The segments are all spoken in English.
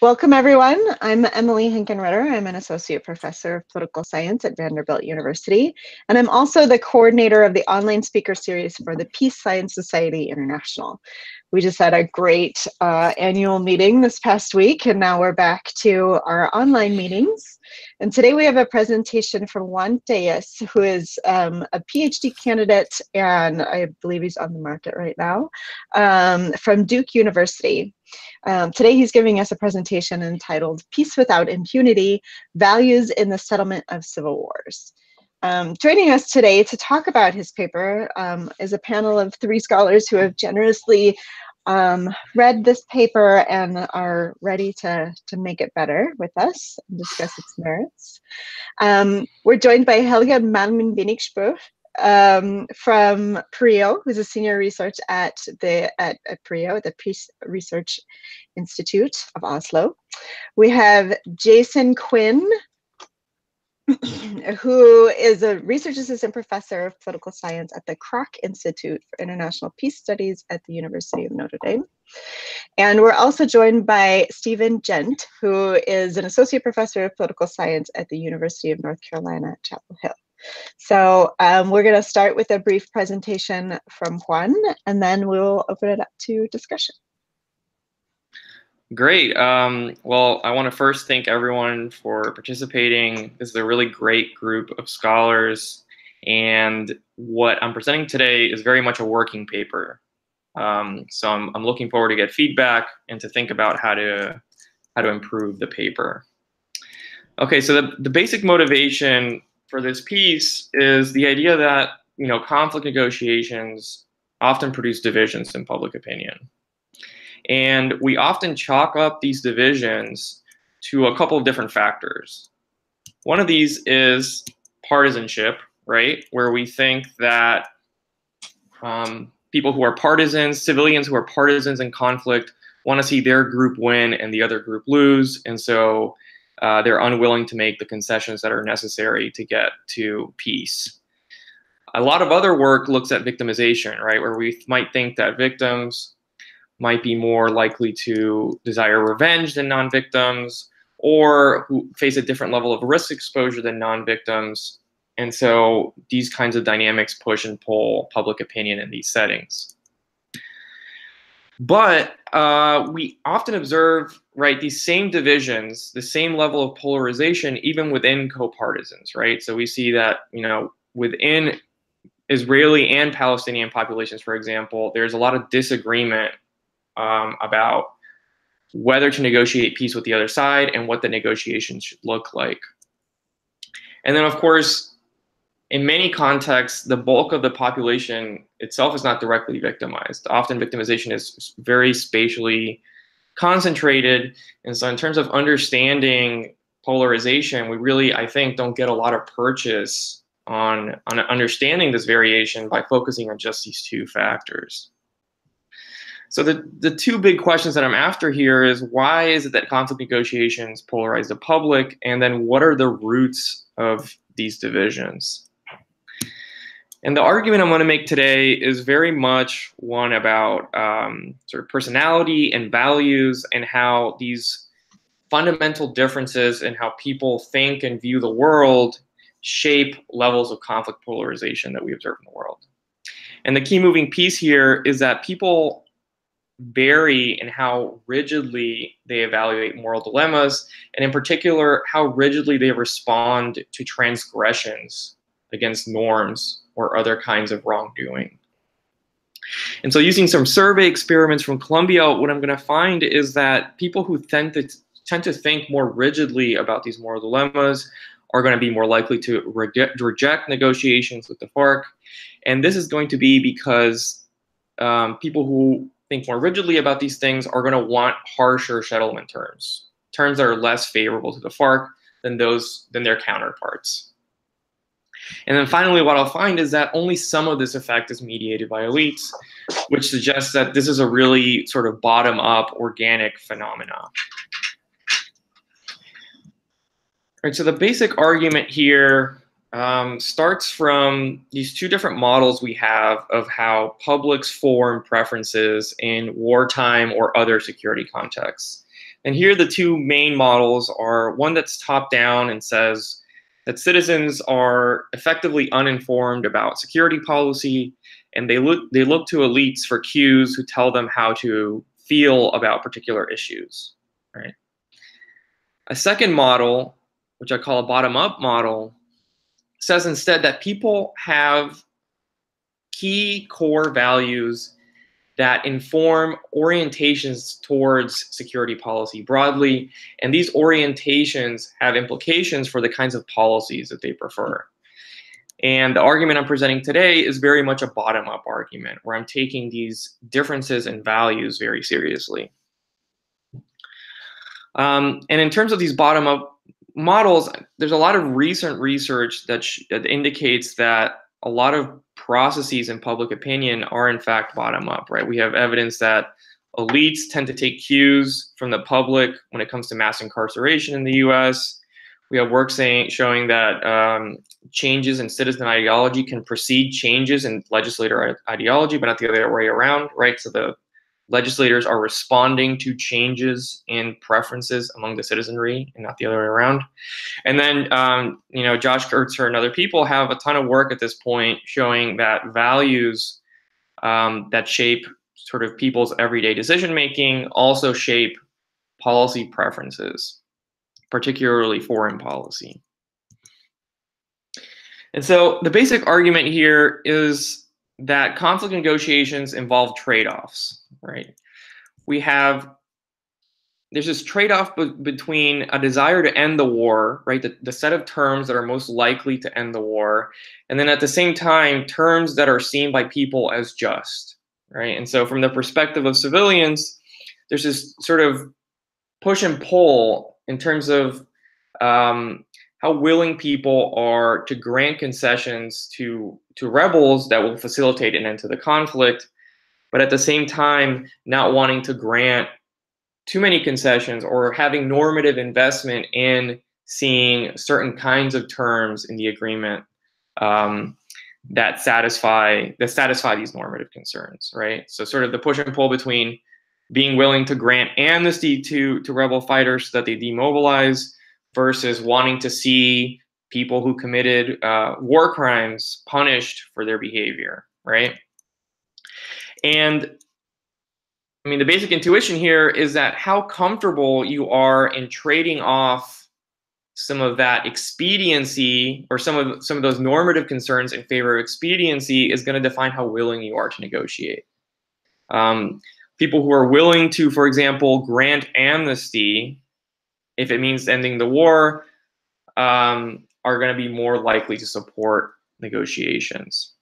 Welcome, everyone. I'm Emily Hencken Ritter. I'm an associate professor of political science at Vanderbilt University, and I'm also the coordinator of the online speaker series for the Peace Science Society International. We just had a great annual meeting this past week, and now we're back to our online meetings. And today we have a presentation from Juan Tellez, who is a PhD candidate, and I believe he's on the market right now, from Duke University. Today he's giving us a presentation entitled Peace Without Impunity, Values in the Settlement of Civil Wars. Joining us today to talk about his paper is a panel of 3 scholars who have generously read this paper and are ready to make it better with us and discuss its merits. We're joined by Helga Binningsbo from PRIO, who's a senior researcher at PRIO, the Peace Research Institute of Oslo. We have Jason Quin, who is a research assistant professor of political science at the Kroc Institute for International Peace Studies at the University of Notre Dame. And we're also joined by Stephen Gent, who is an associate professor of political science at the University of North Carolina at Chapel Hill. So we're going to start with a brief presentation from Juan, and then we'll open it up to discussion. Great. Well, I want to first thank everyone for participating. This is a really great group of scholars, and what I'm presenting today is very much a working paper. So I'm looking forward to get feedback and to think about how to improve the paper. Okay, so the basic motivation for this piece is the idea that, conflict negotiations often produce divisions in public opinion. And we often chalk up these divisions to a couple of different factors. One of these is partisanship, right? Where we think that people who are partisans, civilians who are partisans in conflict, want to see their group win and the other group lose. And so they're unwilling to make the concessions that are necessary to get to peace. A lot of other work looks at victimization, right? Where we might think that victims might be more likely to desire revenge than non-victims, or who face a different level of risk exposure than non-victims. And so these kinds of dynamics push and pull public opinion in these settings. But we often observe, right, these same divisions, the same level of polarization, even within co-partisans, right? So we see that, within Israeli and Palestinian populations, for example, there's a lot of disagreement about whether to negotiate peace with the other side and what the negotiations should look like. And then, of course, in many contexts, the bulk of the population itself is not directly victimized. Often victimization is very spatially concentrated. And so in terms of understanding polarization, we really, I think, don't get a lot of purchase on understanding this variation by focusing on just these 2 factors. So the 2 big questions that I'm after here is, why is it that conflict negotiations polarize the public? And then what are the roots of these divisions? And the argument I'm going to make today is very much one about sort of personality and values, and how these fundamental differences in how people think and view the world shape levels of conflict polarization that we observe in the world. And the key moving piece here is that people vary in how rigidly they evaluate moral dilemmas, and in particular, how rigidly they respond to transgressions against norms or other kinds of wrongdoing. And so using some survey experiments from Columbia, what I'm going to find is that people who tend to think more rigidly about these moral dilemmas are going to be more likely to reject negotiations with the FARC. And this is going to be because people who think more rigidly about these things are going to want harsher settlement terms that are less favorable to the FARC than their counterparts. And then finally, what I'll find is that only some of this effect is mediated by elites, which suggests that this is a really sort of bottom-up organic phenomena. All right, so the basic argument here starts from these 2 different models we have of how publics form preferences in wartime or other security contexts. And here the two main models are one that's top down and says that citizens are effectively uninformed about security policy, and they look to elites for cues who tell them how to feel about particular issues, right? A second model, which I call a bottom-up model, says instead that people have key core values that inform orientations towards security policy broadly, and these orientations have implications for the kinds of policies that they prefer. And the argument I'm presenting today is very much a bottom-up argument, where I'm taking these differences in values very seriously. And in terms of these bottom-up models, there's a lot of recent research that indicates that a lot of processes in public opinion are in fact bottom-up, right? We have evidence that elites tend to take cues from the public when it comes to mass incarceration in the US. We have work showing that changes in citizen ideology can precede changes in legislator ideology, but not the other way around, right? So the legislators are responding to changes in preferences among the citizenry and not the other way around. And then, Josh Kurtzer and other people have a ton of work at this point showing that values that shape sort of people's everyday decision-making also shape policy preferences, particularly foreign policy. And so the basic argument here is that conflict negotiations involve trade-offs, right? There's this trade-off between a desire to end the war, right? The set of terms that are most likely to end the war, and then at the same time, terms that are seen by people as just, right? And so from the perspective of civilians, there's this sort of push and pull in terms of how willing people are to grant concessions to rebels that will facilitate an end to the conflict, but at the same time, not wanting to grant too many concessions or having normative investment in seeing certain kinds of terms in the agreement that satisfy these normative concerns, right? So sort of the push and pull between being willing to grant amnesty to rebel fighters so that they demobilize versus wanting to see people who committed war crimes punished for their behavior, right? And I mean, the basic intuition here is that how comfortable you are in trading off some of that expediency or some of those normative concerns in favor of expediency is going to define how willing you are to negotiate. People who are willing to, for example, grant amnesty if it means ending the war, are going to be more likely to support negotiations.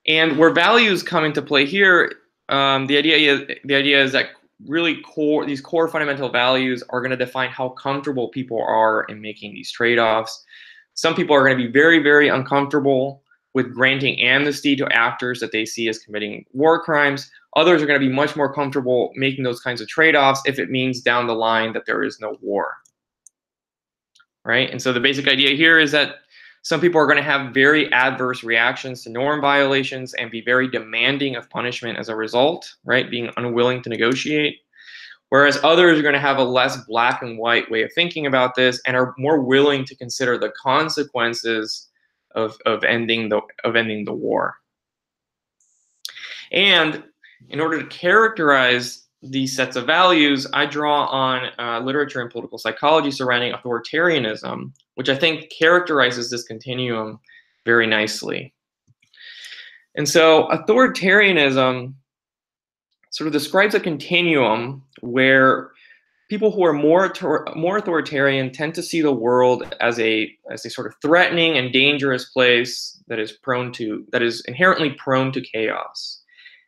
And where values come into play here, the idea is that really these core fundamental values are going to define how comfortable people are in making these trade-offs. Some people are going to be very, very uncomfortable with granting amnesty to actors that they see as committing war crimes. Others are going to be much more comfortable making those kinds of trade-offs if it means down the line that there is no war, right? And so the basic idea here is that some people are going to have very adverse reactions to norm violations and be very demanding of punishment as a result, right? Being unwilling to negotiate. Whereas others are going to have a less black and white way of thinking about this and are more willing to consider the consequences of ending the war. And in order to characterize these sets of values, I draw on literature in political psychology surrounding authoritarianism, which I think characterizes this continuum very nicely. And so authoritarianism sort of describes a continuum where people who are more authoritarian tend to see the world as a sort of threatening and dangerous place that is inherently prone to chaos.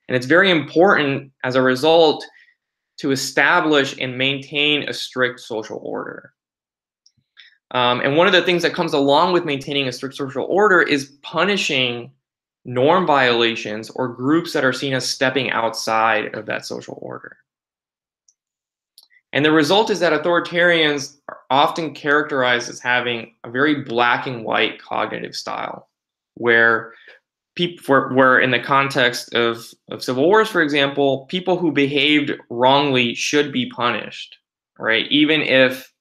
And it's very important as a result to establish and maintain a strict social order. And one of the things that comes along with maintaining a strict social order is punishing norm violations or groups that are seen as stepping outside of that social order. And the result is that authoritarians are often characterized as having a very black and white cognitive style, where where in the context of civil wars, for example, people who behaved wrongly should be punished, right? Even if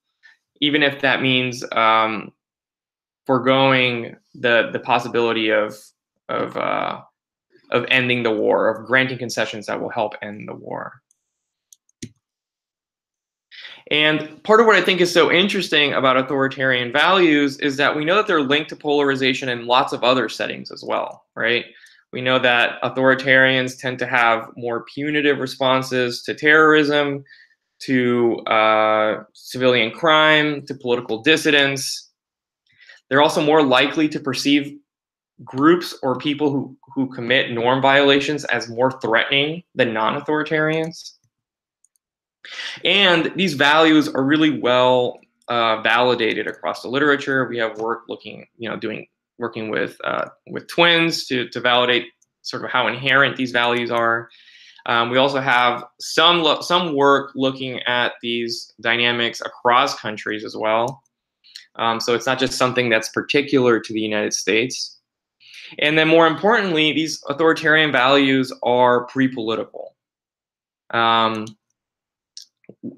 that means foregoing the possibility of ending the war, of granting concessions that will help end the war. And part of what I think is so interesting about authoritarian values is that we know that they're linked to polarization in lots of other settings as well, right? We know that authoritarians tend to have more punitive responses to terrorism, to civilian crime, to political dissidents. They're also more likely to perceive groups or people who commit norm violations as more threatening than non-authoritarians. And these values are really well validated across the literature. We have work working with twins to validate sort of how inherent these values are. We also have some work looking at these dynamics across countries as well. So it's not just something that's particular to the United States. And then more importantly, these authoritarian values are pre-political.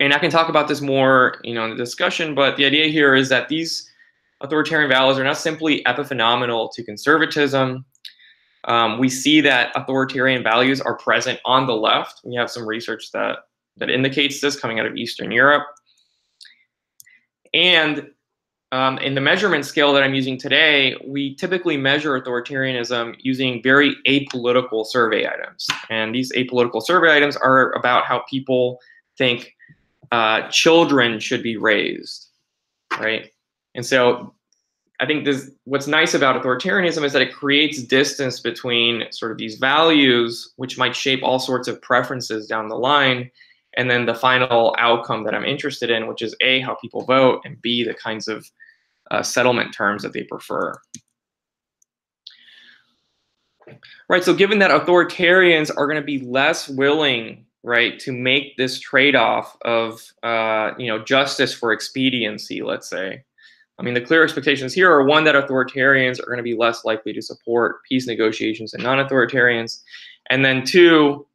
And I can talk about this more, in the discussion, but the idea here is that these authoritarian values are not simply epiphenomenal to conservatism. We see that authoritarian values are present on the left. We have some research that indicates this coming out of Eastern Europe. And in the measurement scale that I'm using today, we typically measure authoritarianism using very apolitical survey items. And these apolitical survey items are about how people think children should be raised, right? And so I think what's nice about authoritarianism is that it creates distance between sort of these values, which might shape all sorts of preferences down the line, and then the final outcome that I'm interested in, which is A, how people vote, and B, the kinds of settlement terms that they prefer. Right, so given that authoritarians are going to be less willing, right, to make this trade-off of justice for expediency, let's say. I mean, the clear expectations here are, one, that authoritarians are going to be less likely to support peace negotiations than non-authoritarians, and then two,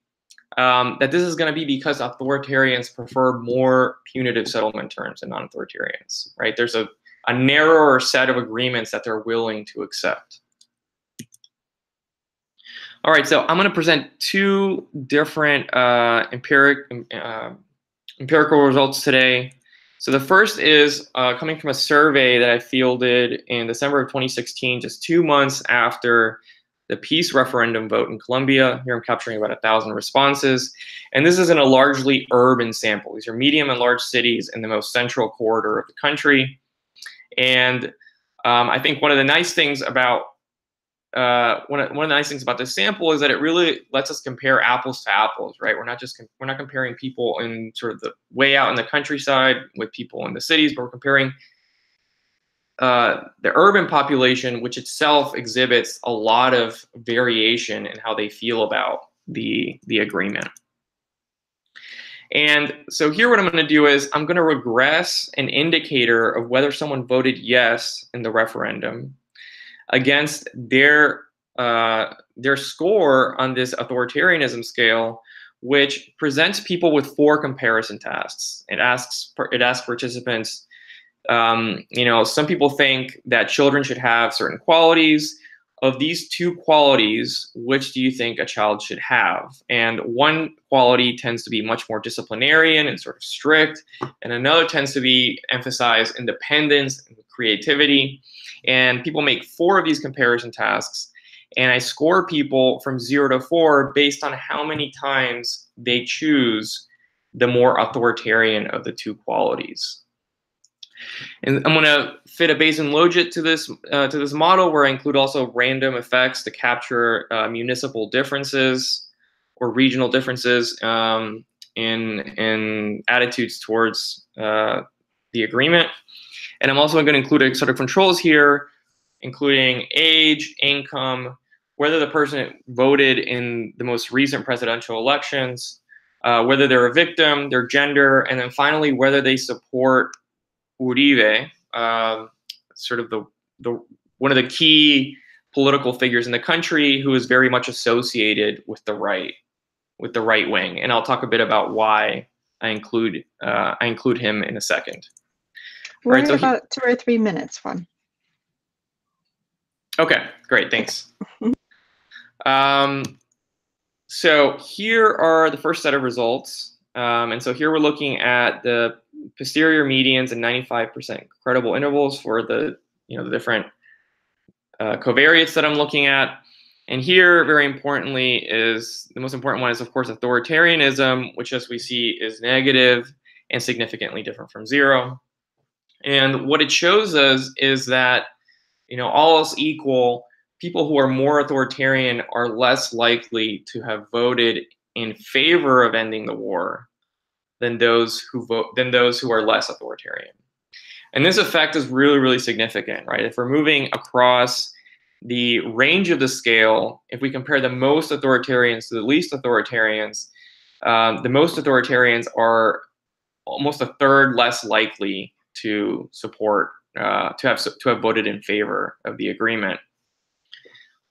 that this is going to be because authoritarians prefer more punitive settlement terms than non-authoritarians, right? There's a narrower set of agreements that they're willing to accept. All right, so I'm going to present two different empirical results today. So the first is coming from a survey that I fielded in December of 2016, just 2 months after the peace referendum vote in Colombia. Here I'm capturing about 1,000 responses. And this is in a largely urban sample. These are medium and large cities in the most central corridor of the country. And I think one of the nice things about this sample is that it really lets us compare apples to apples, right? We're not comparing people in sort of the way out in the countryside with people in the cities, but we're comparing the urban population, which itself exhibits a lot of variation in how they feel about the agreement. And so here what I'm going to do is I'm going to regress an indicator of whether someone voted yes in the referendum against their score on this authoritarianism scale, which presents people with 4 comparison tasks. It asks participants, some people think that children should have certain qualities. Of these 2 qualities, which do you think a child should have? And one quality tends to be much more disciplinarian and sort of strict, and another tends to be emphasize independence and creativity. And people make 4 of these comparison tasks, and I score people from 0 to 4 based on how many times they choose the more authoritarian of the 2 qualities. And I'm going to fit a Bayesian logit to this model, where I include also random effects to capture municipal differences or regional differences in attitudes towards the agreement. And I'm also going to include a sort of controls here, including age, income, whether the person voted in the most recent presidential elections, whether they're a victim, their gender, and then finally whether they support Uribe, sort of one of the key political figures in the country who is very much associated with the right wing, and I'll talk a bit about why I include him in a second. We're Right, so at about 2 or 3 minutes, Juan. Okay, great, thanks. So here are the first set of results, and so here we're looking at the posterior medians and 95% credible intervals for the the different covariates that I'm looking at. And here, very importantly, is the most important one is, of course, authoritarianism, which, as we see, is negative and significantly different from 0. And what it shows us is that, all else equal, people who are more authoritarian are less likely to have voted in favor of ending the war than those who are less authoritarian. And this effect is really, really significant, right? If we're moving across the range of the scale, if we compare the most authoritarians to the least authoritarians, the most authoritarians are almost a third less likely to support, to have voted in favor of the agreement.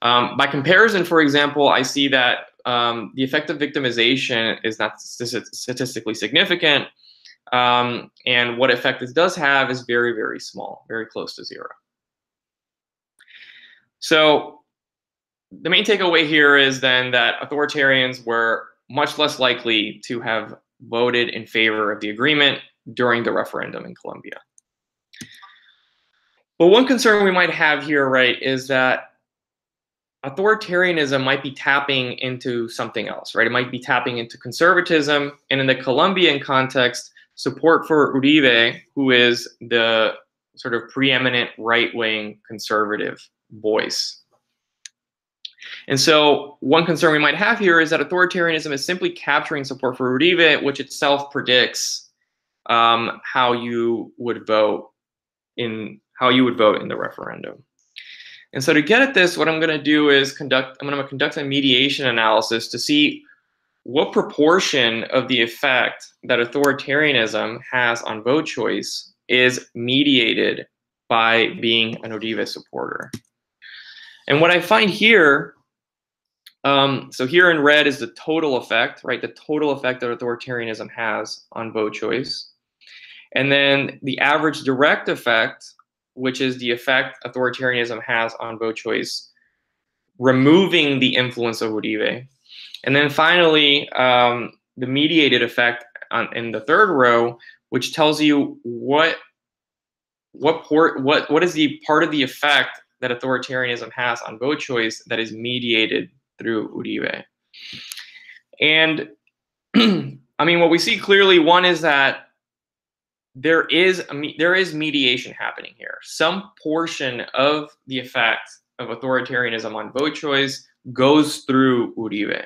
By comparison, for example, I see that the effect of victimization is not statistically significant. And what effect this does have is very, very small, very close to 0. So the main takeaway here is then that authoritarians were much less likely to have voted in favor of the agreement during the referendum in Colombia. But one concern we might have here, right, is that authoritarianism might be tapping into something else, right? It might be tapping into conservatism, and in the Colombian context, support for Uribe, who is the sort of preeminent right-wing conservative voice. And so one concern we might have here is that authoritarianism is simply capturing support for Uribe, which itself predicts how you would vote in the referendum. And so to get at this, what I'm going to do is I'm going to conduct a mediation analysis to see what proportion of the effect that authoritarianism has on vote choice is mediated by being an Uribe supporter. And what I find here, so here in red is the total effect, right? The total effect that authoritarianism has on vote choice. And then the average direct effect, which is the effect authoritarianism has on vote choice, removing the influence of Uribe. And then finally, the mediated effect in the third row, which tells you what is the part of the effect that authoritarianism has on vote choice that is mediated through Uribe. And I mean, what we see clearly, one is that there is mediation happening here. Some portion of the effect of authoritarianism on vote choice goes through Uribe.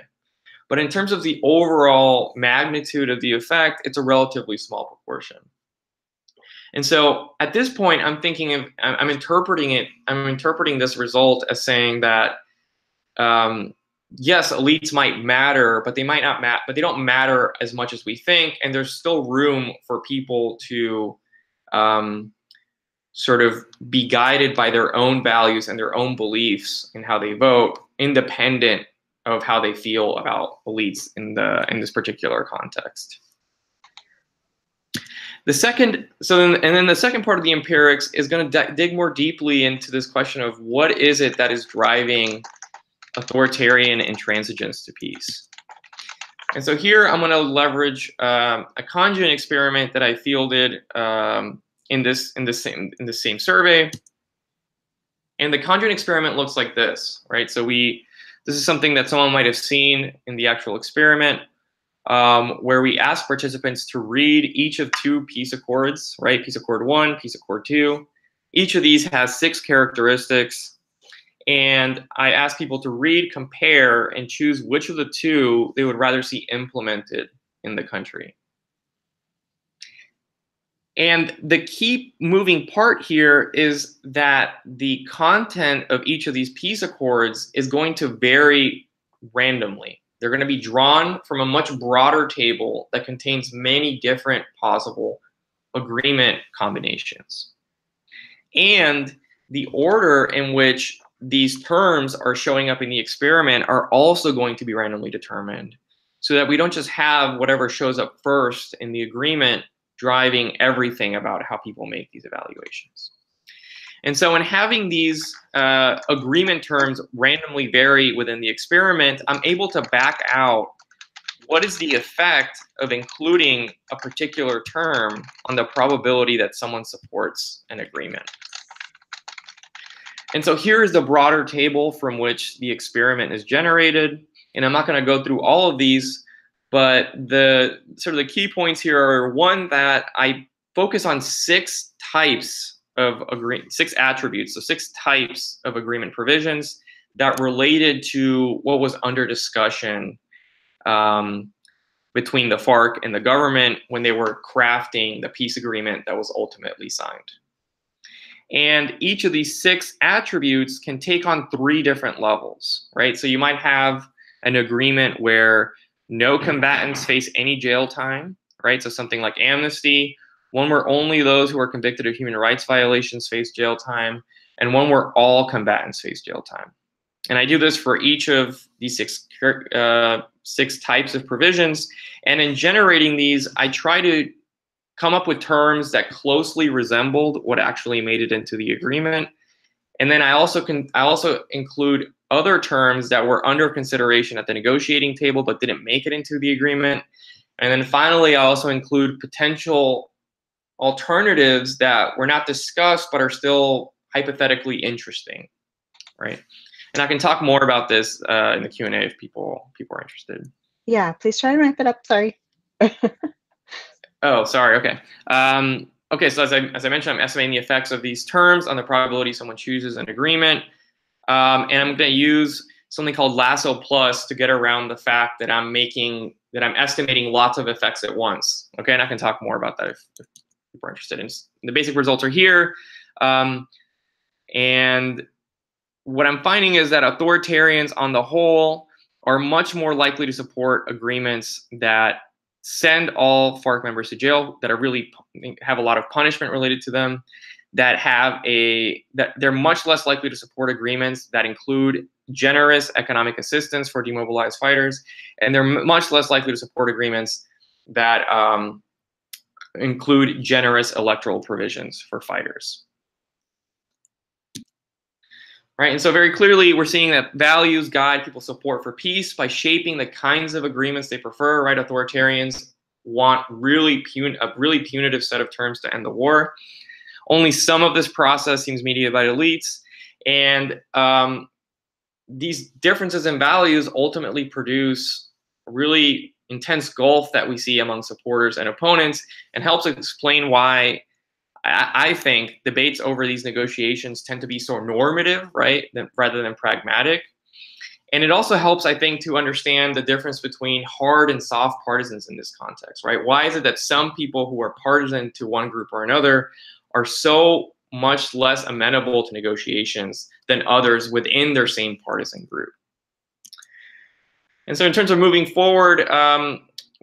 But in terms of the overall magnitude of the effect, it's a relatively small proportion. And so at this point, I'm interpreting this result as saying that yes, elites might matter, but they might not matter, but they don't matter as much as we think, and there's still room for people to sort of be guided by their own values and their own beliefs in how they vote, independent of how they feel about elites in this particular context. The second part of the empirics is going to dig more deeply into this question of what is it that is driving authoritarian intransigence to peace. And so here I'm going to leverage a Condren experiment that I fielded in the same survey. And the Condren experiment looks like this, right? So this is something that someone might have seen in the actual experiment, where we ask participants to read each of 2 peace accords, right? Peace Accord 1, Peace Accord 2. Each of these has 6 characteristics. And I ask people to read, compare, and choose which of the 2 they would rather see implemented in the country. And the key moving part here is that the content of each of these peace accords is going to vary randomly. They're going to be drawn from a much broader table that contains many different possible agreement combinations. And the order in which these terms are showing up in the experiment are also going to be randomly determined, so that we don't just have whatever shows up first in the agreement driving everything about how people make these evaluations. And so in having these agreement terms randomly vary within the experiment, I'm able to back out what is the effect of including a particular term on the probability that someone supports an agreement. And so here is the broader table from which the experiment is generated. And I'm not going to go through all of these, but the sort of the key points here are, one, that I focus on 6 types of agreement, 6 attributes, so 6 types of agreement provisions that related to what was under discussion between the FARC and the government when they were crafting the peace agreement that was ultimately signed. And each of these 6 attributes can take on 3 different levels, right? So you might have an agreement where no combatants face any jail time, right? So something like amnesty, one where only those who are convicted of human rights violations face jail time, and one where all combatants face jail time. And I do this for each of these 6 types of provisions. And in generating these, I try to come up with terms that closely resembled what actually made it into the agreement. And then I also include other terms that were under consideration at the negotiating table but didn't make it into the agreement. And then finally, I also include potential alternatives that were not discussed but are still hypothetically interesting, right? And I can talk more about this in the Q&A if people are interested. Yeah, please try and wrap it up. Sorry. Oh, sorry. Okay. Okay. So as I mentioned, I'm estimating the effects of these terms on the probability someone chooses an agreement, and I'm going to use something called lasso plus to get around the fact that I'm estimating lots of effects at once. Okay, and I can talk more about that if people are interested. The basic results are here, and what I'm finding is that authoritarians on the whole are much more likely to support agreements that send all FARC members to jail, that are really have a lot of punishment related to them, that they're much less likely to support agreements that include generous economic assistance for demobilized fighters, and they're much less likely to support agreements that include generous electoral provisions for fighters. Right, and so very clearly we're seeing that values guide people's support for peace by shaping the kinds of agreements they prefer, right? Authoritarians want a really punitive set of terms to end the war. Only some of this process seems mediated by elites, and these differences in values ultimately produce a really intense gulf that we see among supporters and opponents, and helps explain why I think debates over these negotiations tend to be so normative, right, rather than pragmatic. And it also helps, I think, to understand the difference between hard and soft partisans in this context, right? Why is it that some people who are partisan to one group or another are so much less amenable to negotiations than others within their same partisan group? And so in terms of moving forward,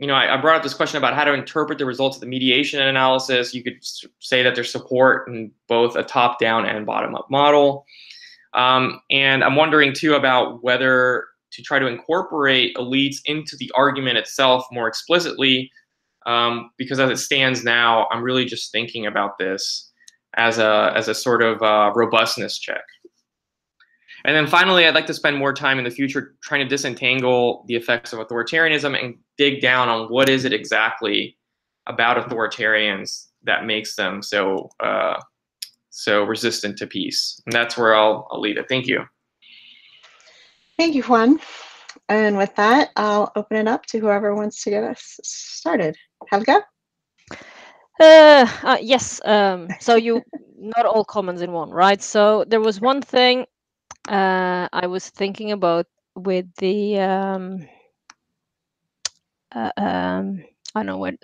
I brought up this question about how to interpret the results of the mediation analysis. You could say that there's support in both a top-down and bottom-up model. And I'm wondering, too, about whether to try to incorporate elites into the argument itself more explicitly, because as it stands now, I'm really just thinking about this as a sort of robustness check. And then finally, I'd like to spend more time in the future trying to disentangle the effects of authoritarianism and dig down on what is it exactly about authoritarians that makes them so resistant to peace. And that's where I'll leave it. Thank you. Thank you, Juan. And with that, I'll open it up to whoever wants to get us started. Helga? Yes. So not all comments in one, right? So there was one thing I was thinking about with the I don't know what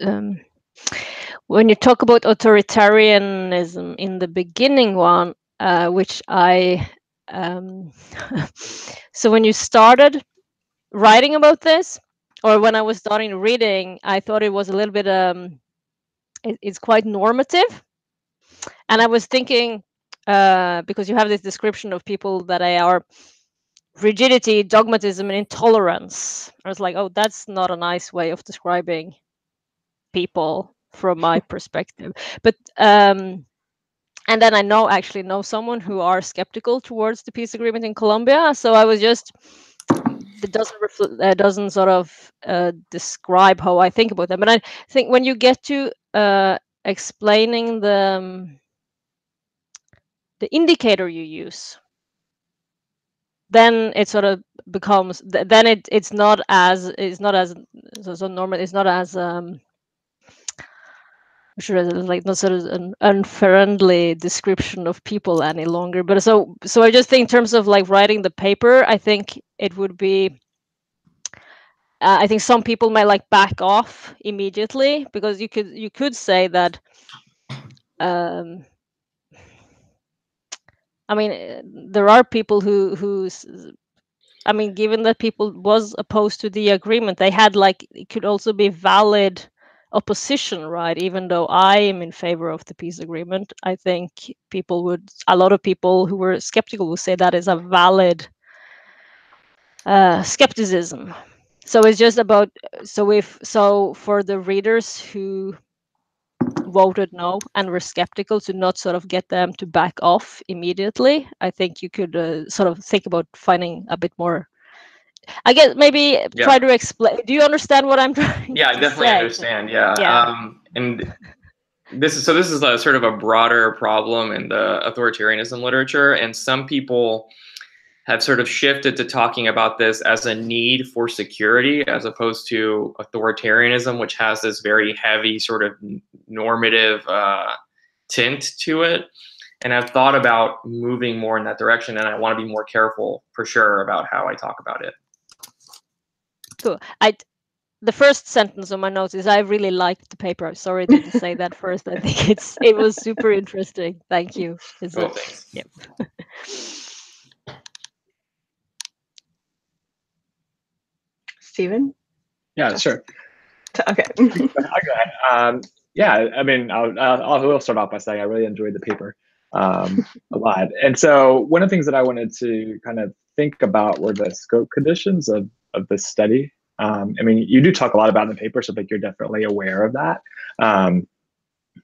when you talk about authoritarianism in the beginning one, which I so when you started writing about this, or when I was starting reading, I thought it was a little bit it's quite normative, and I was thinking because you have this description of people that are rigidity, dogmatism, and intolerance. I was like, oh, that's not a nice way of describing people from my perspective. But and then I actually know someone who are skeptical towards the peace agreement in Colombia. So I was just, it doesn't sort of describe how I think about them. And I think when you get to explaining the indicator you use, then it sort of becomes, then it's not as so normal. It's not as like not sort of an unfriendly description of people any longer. But so I just think in terms of like writing the paper, I think it would be, I think some people might like back off immediately, because you could say that I mean, there are people who's, I mean, given that people was opposed to the agreement, they had like, it could also be valid opposition, right? Even though I am in favor of the peace agreement, I think a lot of people who were skeptical would say that is a valid skepticism. So it's just about, so for the readers who voted no and were skeptical, to not sort of get them to back off immediately, I think you could sort of think about finding a bit more, I guess, maybe try to explain. Do you understand what I'm trying to say? Yeah, I definitely understand. Yeah. And this is a sort of a broader problem in the authoritarianism literature, and some people have sort of shifted to talking about this as a need for security, as opposed to authoritarianism, which has this very heavy sort of normative tint to it. And I've thought about moving more in that direction, and I want to be more careful for sure about how I talk about it. Cool. The first sentence on my notes is, I really liked the paper. Sorry to say that first. I think it was super interesting. Thank you. Thanks. Yeah. Steven? Yeah, sure. Okay. I'll go ahead. Yeah, I mean, I'll start off by saying I really enjoyed the paper a lot. And so one of the things that I wanted to kind of think about were the scope conditions of this study. I mean, you do talk a lot about in the paper, so I think you're definitely aware of that.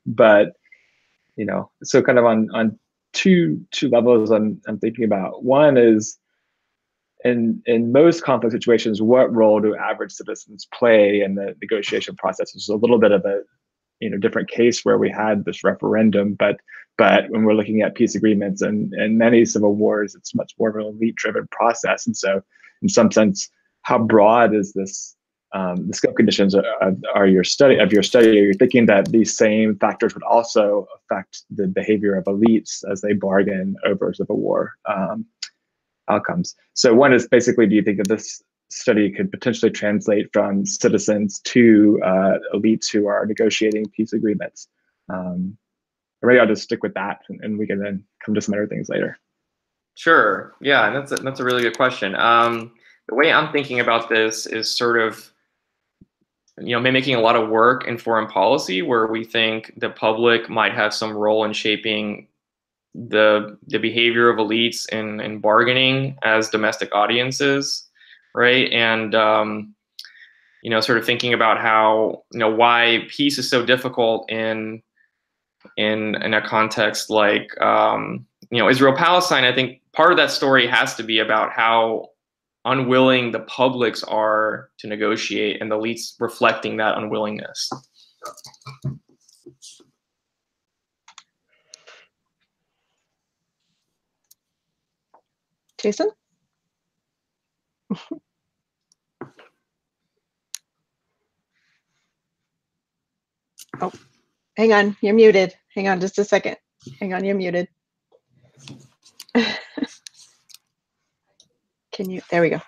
But, you know, so kind of on two levels I'm thinking about. One is, in most conflict situations, what role do average citizens play in the negotiation process? It's a little bit of a different case where we had this referendum, but when we're looking at peace agreements and many civil wars, it's much more of an elite-driven process. And so, in some sense, how broad is this? The scope conditions are your study. Are you thinking that these same factors would also affect the behavior of elites as they bargain over civil war outcomes? So one is basically, do you think that this study could potentially translate from citizens to elites who are negotiating peace agreements? Maybe I'll just stick with that, and we can then come to some other things later. Sure. Yeah, and that's a really good question. The way I'm thinking about this is sort of, making a lot of work in foreign policy, where we think the public might have some role in shaping the behavior of elites in bargaining as domestic audiences, right? And sort of thinking about how, why peace is so difficult in a context like Israel-Palestine. I think part of that story has to be about how unwilling the publics are to negotiate, and the elites reflecting that unwillingness. Jason? Oh, hang on, you're muted. Hang on just a second. Hang on, you're muted. Can you, there we go.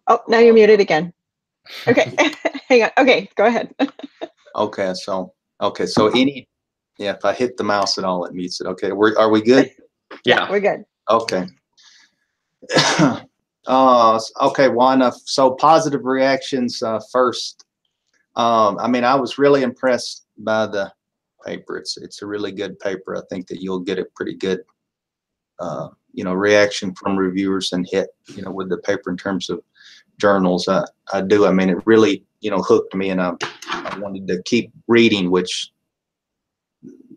Oh, now you're muted again. Okay, hang on. Okay, go ahead. Okay, so if I hit the mouse at all, it mutes it. Okay, are we good? Yeah, we're good. Okay. Okay, Juan, so positive reactions first. I mean, I was really impressed by the paper. It's a really good paper. I think that you'll get a pretty good, reaction from reviewers and hit, with the paper in terms of journals. I do. I mean, it really, hooked me, and I wanted to keep reading, which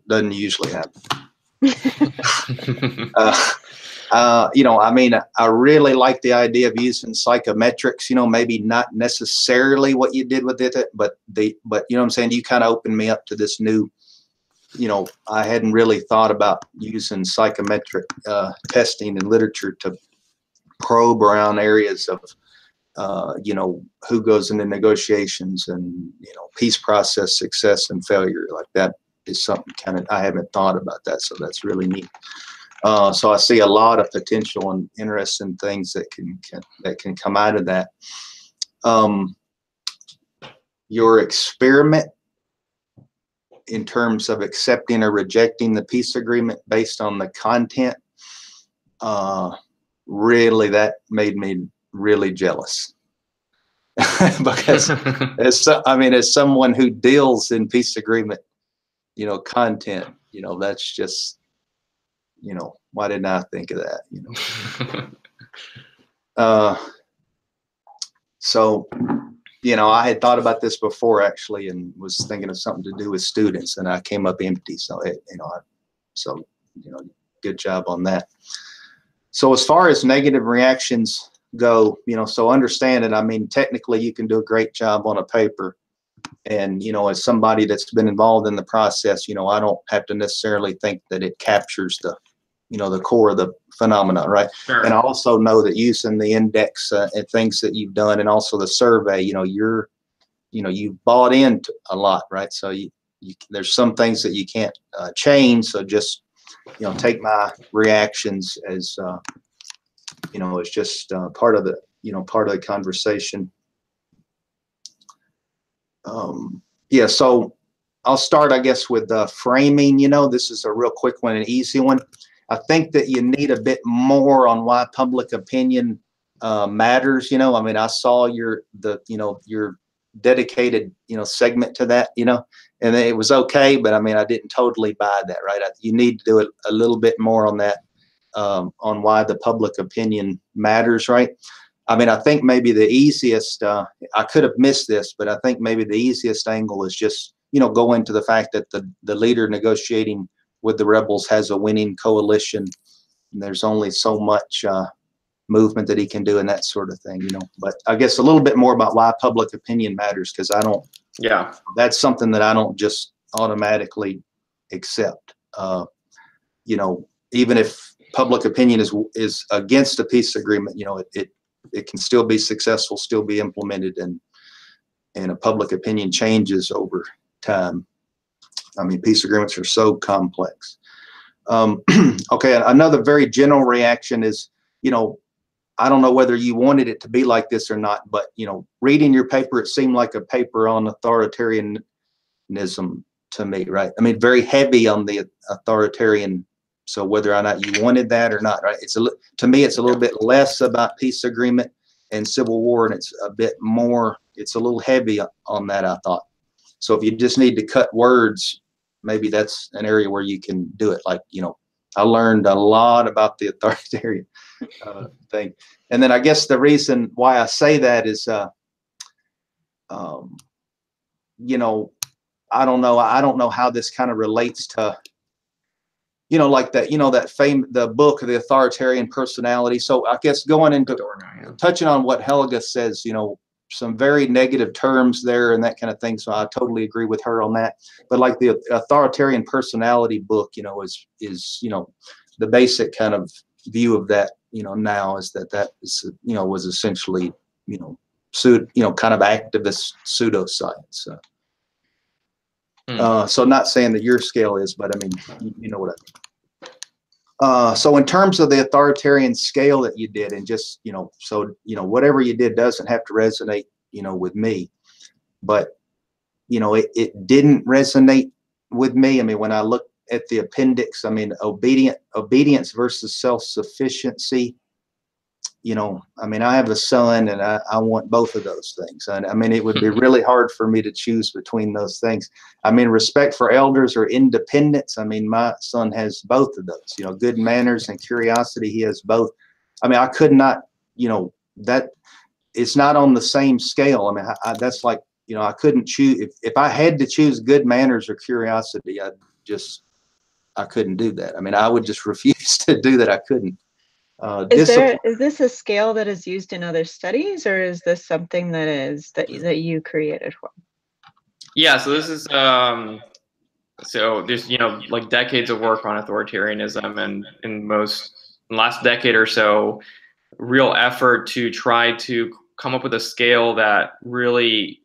doesn't usually happen. I mean, I really like the idea of using psychometrics, maybe not necessarily what you did with it, but you know what I'm saying? You kind of opened me up to this new, I hadn't really thought about using psychometric testing in literature to probe around areas of, who goes into negotiations and, peace process, success and failure. Like that is something I haven't thought about that. So that's really neat. So I see a lot of potential and interesting things that can come out of that. Your experiment in terms of accepting or rejecting the peace agreement based on the content, really, that made me really jealous. Because as someone who deals in peace agreement, content, that's just, why didn't I think of that? So, I had thought about this before actually, and was thinking of something to do with students, and I came up empty. So, good job on that. So as far as negative reactions go, so understand it. I mean, technically you can do a great job on a paper. And, as somebody that's been involved in the process, I don't have to necessarily think that it captures the, the core of the phenomena, right? Sure. And I also know that using the index and things that you've done, and also the survey, you've bought into a lot, right? So there's some things that you can't change. So just, take my reactions as, it's just part of the conversation. Yeah, so I'll start, I guess, with framing. This is a real quick one, an easy one. I think that you need a bit more on why public opinion matters. I mean, I saw your dedicated, segment to that, and it was okay, but I mean, I didn't totally buy that, right? You need to do it a little bit more on that, on why the public opinion matters, right? I mean, I think maybe the easiest, I could have missed this, but I think maybe the easiest angle is just, go into the fact that the leader negotiating with the rebels has a winning coalition, and there's only so much movement that he can do and that sort of thing, But I guess a little bit more about why public opinion matters, because that's something that I don't just automatically accept. Even if public opinion is against a peace agreement, it can still be successful, still be implemented, and a public opinion changes over time. I mean, peace agreements are so complex. Okay, another very general reaction is, I don't know whether you wanted it to be like this or not, but, reading your paper, it seemed like a paper on authoritarianism to me, right? I mean, very heavy on the authoritarian. So whether or not you wanted that or not, right? To me, it's a little bit less about peace agreement and civil war, and it's a bit more, it's a little heavy on that, I thought. So if you just need to cut words, maybe that's an area where you can do it. Like, I learned a lot about the authoritarian thing. And then I guess the reason why I say that is, I don't know how this kind of relates to, like that, the book of the authoritarian personality. So I guess going into touching on what Helga says, some very negative terms there and that kind of thing. So I totally agree with her on that. But like the authoritarian personality book, is the basic kind of view of that, now is that is, was essentially, kind of activist pseudoscience. So not saying that your scale is, but I mean, you know what I mean. So in terms of the authoritarian scale that you did, and just, whatever you did doesn't have to resonate, with me, but, it didn't resonate with me. I mean, when I look at the appendix, I mean, obedience versus self-sufficiency, you know, I mean, I have a son and I want both of those things. And I mean, it would be really hard for me to choose between those things. I mean, respect for elders or independence. I mean, my son has both of those, you know, good manners and curiosity. He has both. I mean, I could not, you know, that it's not on the same scale. I mean, that's like, you know, I couldn't choose. If I had to choose good manners or curiosity, I couldn't do that. I mean, I would just refuse to do that. I couldn't. Is this a scale that is used in other studies, or is this something that you created? Yeah, so this is so there's, you know, like decades of work on authoritarianism, and in last decade or so, real effort to try to come up with a scale that really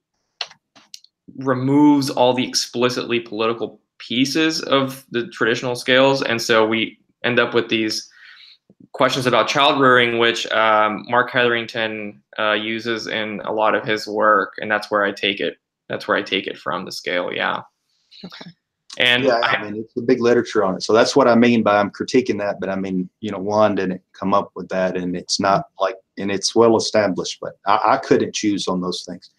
removes all the explicitly political pieces of the traditional scales. And so we end up with these questions about child rearing, which Mark Hetherington uses in a lot of his work, and that's where I take it. That's where I take it from, the scale. Yeah. Okay. And yeah, I mean, it's a big literature on it. So that's what I mean by I'm critiquing that. But I mean, you know, Juan didn't come up with that, and it's not like, and it's well established. But I couldn't choose on those things.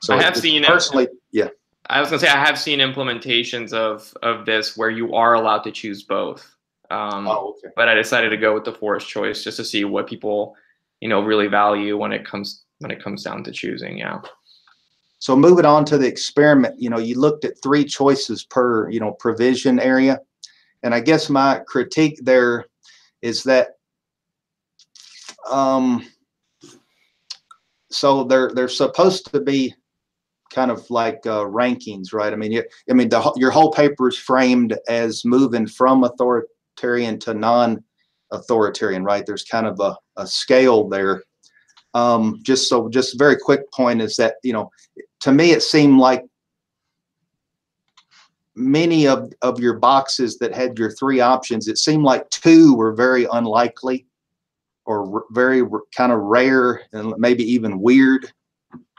So I have seen personally, yeah. I was gonna say I have seen implementations of this where you are allowed to choose both. Okay. But I decided to go with the forced choice just to see what people, you know, really value when it comes down to choosing. Yeah. So moving on to the experiment, you know, you looked at 3 choices per, you know, provision area. And I guess my critique there is that, so they're supposed to be kind of like rankings, right? I mean, your whole paper is framed as moving from authoritarian to non-authoritarian, right? There's kind of a scale there. Just a very quick point is that, you know, to me, it seemed like many of your boxes that had your 3 options, it seemed like 2 were very unlikely or very kind of rare and maybe even weird.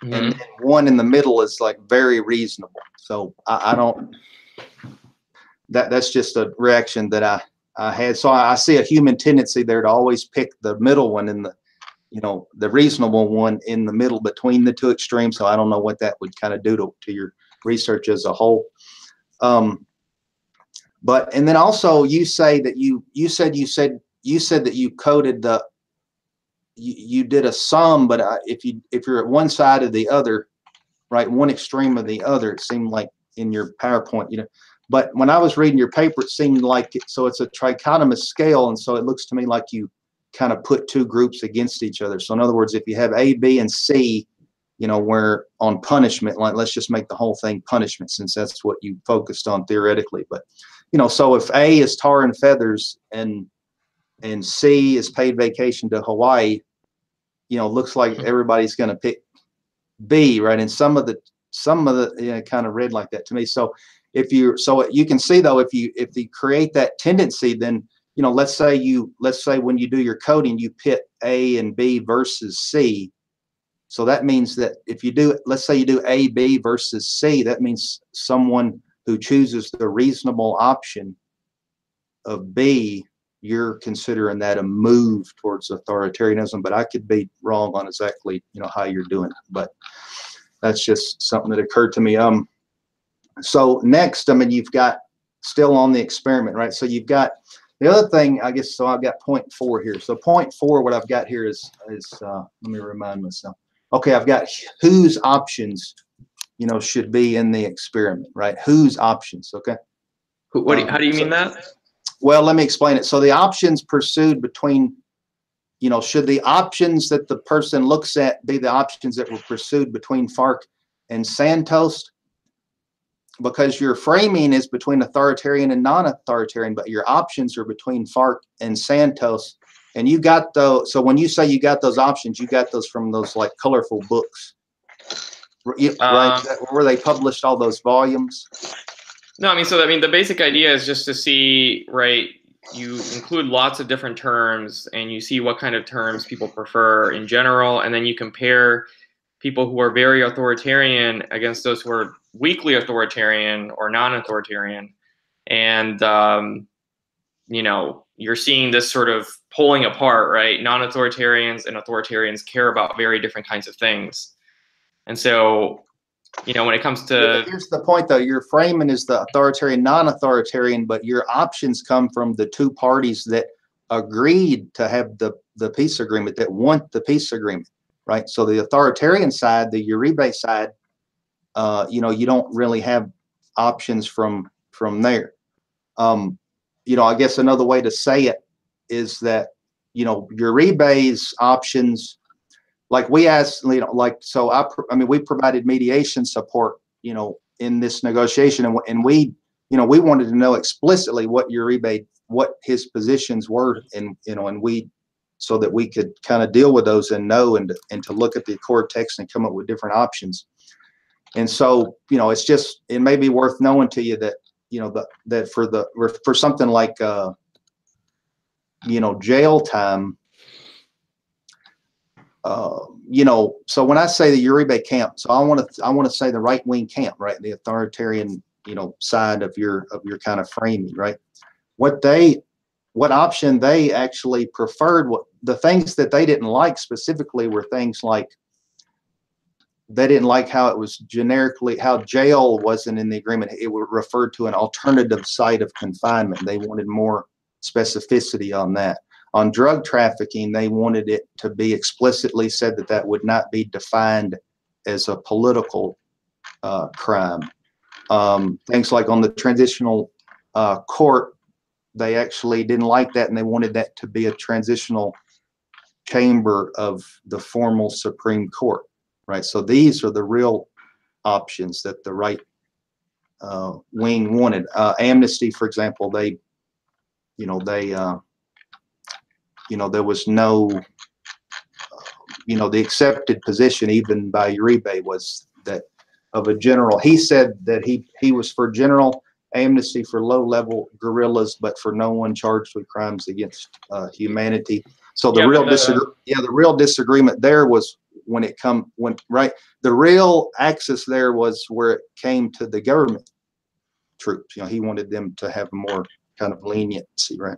Mm-hmm. And then 1 in the middle is like very reasonable. So I don't, that's just a reaction that I had. So I see a human tendency there to always pick the middle one in the, you know, the reasonable one in the middle between the 2 extremes. So I don't know what that would kind of do to your research as a whole. But, and then also you say that you said that you coded the, you did a sum, but if you're at one side or the other, right, one extreme or the other, it seemed like in your PowerPoint, you know, but when I was reading your paper, it seemed like so it's a trichotomous scale. And so it looks to me like you kind of put 2 groups against each other. So in other words, if you have A, B, and C, you know, where on punishment, like let's just make the whole thing punishment since that's what you focused on theoretically. But, you know, so if A is tar and feathers and C is paid vacation to Hawaii, you know, looks like everybody's going to pick B, right? And some of the you know, kind of read like that to me. So so you can see though, if you create that tendency, then, you know, let's say when you do your coding, you pit A and B versus C. So that means that if you do, let's say you do A, B versus C, that means someone who chooses the reasonable option of B, you're considering that a move towards authoritarianism. But I could be wrong on exactly, you know, how you're doing it. But that's just something that occurred to me. So next, I mean, you've got still on the experiment, right? So you've got the other thing, I guess. So I've got 0.4 here. So 0.4, what I've got here is let me remind myself. Okay, I've got whose options, you know, should be in the experiment, right? Whose options? Okay. How do you mean that? Well, let me explain it. So the options pursued between, you know, should the options that the person looks at be the options that were pursued between FARC and Santos? Because your framing is between authoritarian and non-authoritarian, but your options are between FARC and Santos. And you got those. So when you say you got those options, you got those from those like colorful books, right? Where they published all those volumes. No, I mean, the basic idea is just to see, right, you include lots of different terms and you see what kind of terms people prefer in general, and then you compare people who are very authoritarian against those who are weakly authoritarian or non-authoritarian. And, you know, you're seeing this sort of pulling apart, right? Non-authoritarians and authoritarians care about very different kinds of things. And so, you know, when it comes to... Here's the point, though. Your framing is the authoritarian, non-authoritarian, but your options come from the two parties that agreed to have the peace agreement, that want the peace agreement, right? So the authoritarian side, the Uribe side, you know, you don't really have options from there. You know, I guess another way to say it is that, you know, Uribe's options, like we asked, you know, like, so I mean, we provided mediation support, you know, in this negotiation, and we, you know, we wanted to know explicitly what Uribe, what his positions were, and, you know, and we, so that we could kind of deal with those and know, and to look at the accord text and come up with different options. And so, you know, it's just, it may be worth knowing to you that, you know, that for something like, you know, jail time, you know, so when I say the Uribe camp, so I want to say the right wing camp, right, the authoritarian, you know, side of your kind of framing, right? What option they actually preferred, what the things that they didn't like specifically were things like, they didn't like how it was generically, how jail wasn't in the agreement. It would refer to an alternative site of confinement. They wanted more specificity on that. On drug trafficking, they wanted it to be explicitly said that that would not be defined as a political crime. Things like on the transitional court, they actually didn't like that, and they wanted that to be a transitional chamber of the formal Supreme Court. Right, so these are the real options that the right wing wanted. Amnesty, for example, they, you know, there was no, you know, the accepted position even by Uribe was that of a general. He said that he was for general amnesty for low-level guerrillas, but for no one charged with crimes against humanity. So the real disagreement there was the real axis there was where it came to the government troops. You know, he wanted them to have more kind of leniency, right?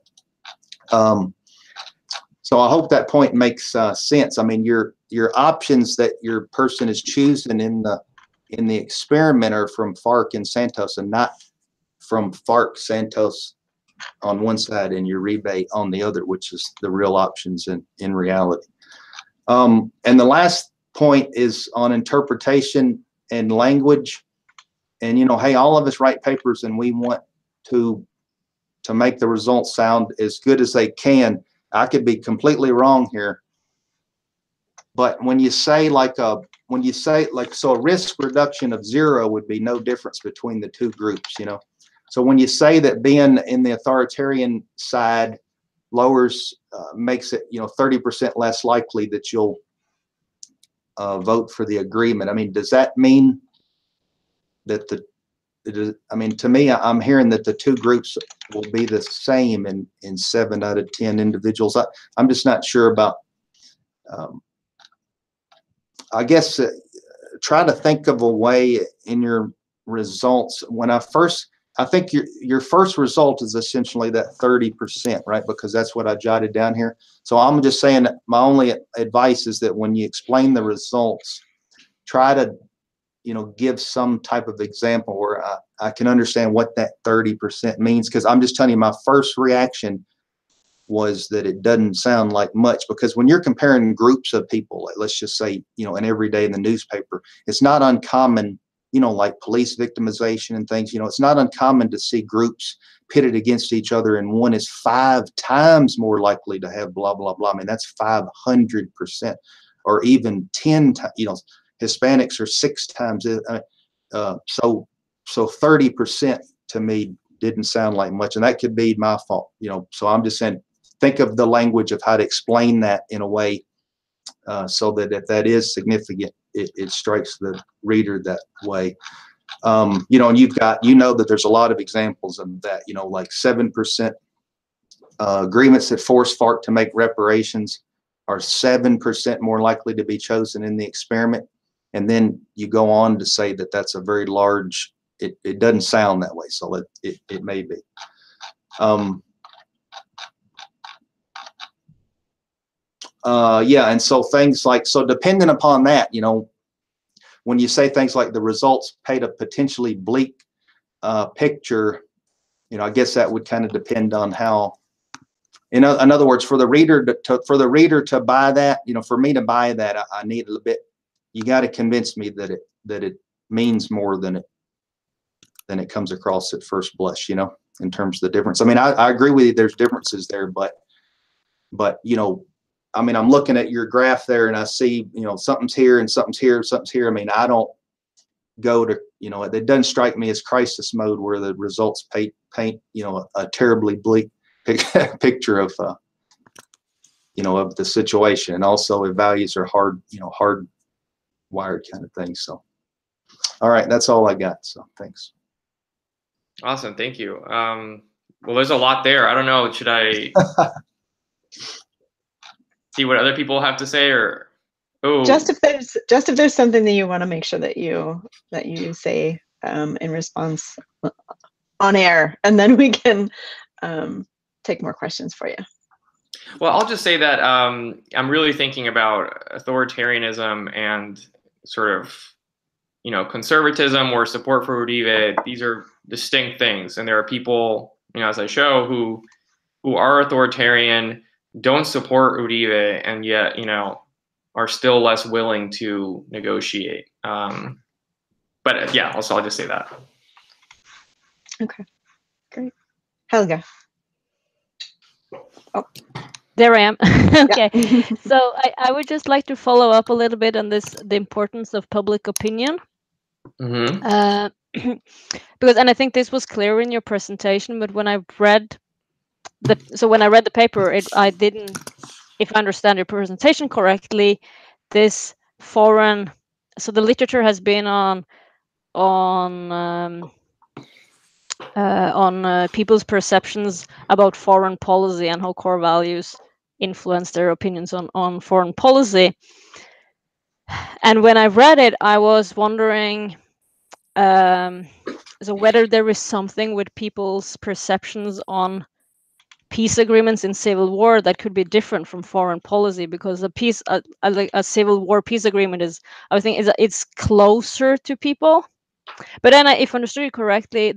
So I hope that point makes sense. I mean, your options that your person is choosing in the experiment are from FARC and Santos, and not from FARC, Santos on one side and Uribe on the other, which is the real options in reality. And the last point is on interpretation and language. And, you know, hey, all of us write papers and we want to make the results sound as good as they can. I could be completely wrong here. But when you say so a risk reduction of 0 would be no difference between the two groups, you know. So when you say that being in the authoritarian side lowers, makes it, you know, 30% less likely that you'll vote for the agreement. I mean, does that mean that I mean, to me, I'm hearing that the two groups will be the same in 7 out of 10 individuals. I'm just not sure about, I guess, try to think of a way in your results. I think your first result is essentially that 30%, right? Because that's what I jotted down here. So I'm just saying that my only advice is that when you explain the results, try to, you know, give some type of example where I can understand what that 30% means. Because I'm just telling you, my first reaction was that it doesn't sound like much, because when you're comparing groups of people, like let's just say, you know, and every day in the newspaper, it's not uncommon, you know, like police victimization and things, you know, it's not uncommon to see groups pitted against each other, and one is 5 times more likely to have blah, blah, blah. I mean, that's 500%, or even 10 times, you know, Hispanics are 6 times. So 30% to me didn't sound like much, and that could be my fault, you know. So I'm just saying, think of the language of how to explain that in a way so that if that is significant, it strikes the reader that way. You know, and you know that there's a lot of examples of that, you know, like 7% agreements that force FARC to make reparations are 7% more likely to be chosen in the experiment. And then you go on to say that that's a very large, it doesn't sound that way, so it may be. Yeah, and so things like, so depending upon that, you know, when you say things like the results paint a potentially bleak picture, you know, I guess that would kind of depend on how, in other words, for the reader to buy that, you know, for me to buy that, I need a little bit, you got to convince me that it means more than it comes across at first blush, you know, in terms of the difference. I mean, I agree with you, there's differences there, but you know, I mean, I'm looking at your graph there and I see, you know, something's here and something's here, something's here. I mean, I don't go to, you know, it doesn't strike me as crisis mode where the results paint, you know, a terribly bleak picture of, you know, of the situation. And also if values are hard, you know, hard wired kind of thing. So, all right, that's all I got. So thanks. Awesome. Thank you. Well, there's a lot there. I don't know. Should I see what other people have to say, or just if there's something that you want to make sure that you say in response on air, and then we can take more questions for you. Well, I'll just say that I'm really thinking about authoritarianism and sort of, you know, conservatism or support for Uribe. These are distinct things, and there are people, you know, as I show, who are authoritarian, don't support Uribe, and yet, you know, are still less willing to negotiate. But yeah, also I'll just say that. Okay, great. Helga. Oh. There I am. Okay. Yeah. So I would just like to follow up a little bit on this, the importance of public opinion. Mm-hmm. Because, and I think this was clear in your presentation, but when I read the paper, I didn't, if I understand your presentation correctly, this foreign, so the literature has been on people's perceptions about foreign policy and how core values influence their opinions on foreign policy. And when I read it, I was wondering so whether there is something with people's perceptions on peace agreements in civil war that could be different from foreign policy, because a civil war peace agreement is, I think, it's closer to people. But then, if I understood you correctly,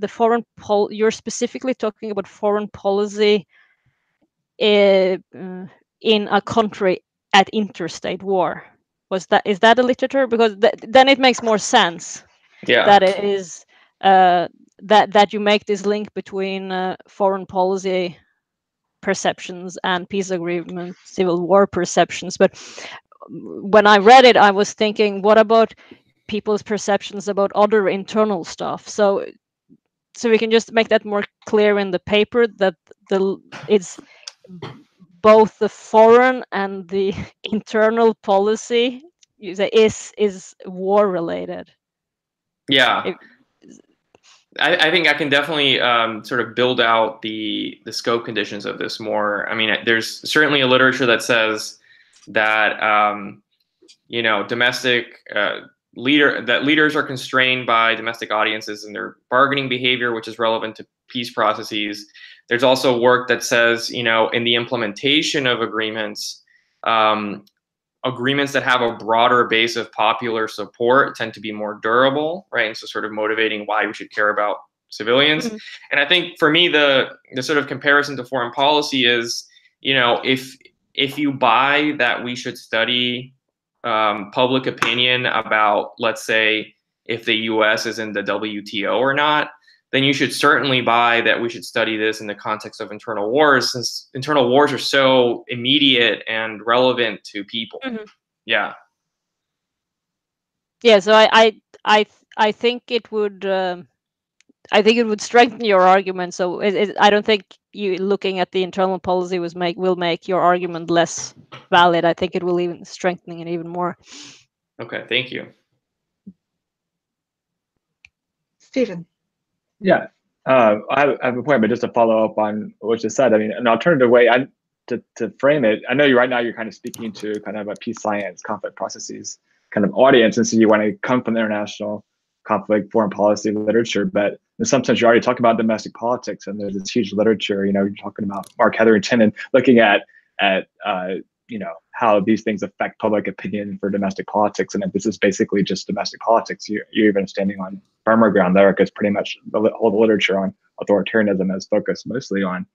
you're specifically talking about foreign policy in a country at interstate war. Is that a literature? Because then it makes more sense. Yeah. That it is that you make this link between foreign policy perceptions and peace agreement civil war perceptions. But when I read it, I was thinking, what about people's perceptions about other internal stuff? So we can just make that more clear in the paper, that it's both the foreign and the internal policy is war related. Yeah. I think I can definitely sort of build out the scope conditions of this more. I mean, there's certainly a literature that says that you know, leaders are constrained by domestic audiences and their bargaining behavior, which is relevant to peace processes. There's also work that says, you know, in the implementation of agreements, agreements that have a broader base of popular support tend to be more durable, right? And so sort of motivating why we should care about civilians. Mm-hmm. And I think for me, the sort of comparison to foreign policy is, you know, if you buy that we should study public opinion about, let's say, if the US is in the WTO or not, then you should certainly buy that we should study this in the context of internal wars, since internal wars are so immediate and relevant to people. Mm-hmm. Yeah. Yeah. So I think it would strengthen your argument. So I don't think you looking at the internal policy will make your argument less valid. I think it will even strengthen it even more. Okay. Thank you. Stephen. Yeah, I have a point, but just to follow up on what you said, I mean, an alternative way to frame it, I know right now you're kind of speaking to kind of a peace science, conflict processes kind of audience, and so you want to come from the international conflict, foreign policy literature, but in some sense, you're already talking about domestic politics, and there's this huge literature, you know, you're talking about Mark Hetherington and looking at how these things affect public opinion for domestic politics, and if this is basically just domestic politics, you're even standing on firmer ground there, because pretty much all the literature on authoritarianism is focused mostly on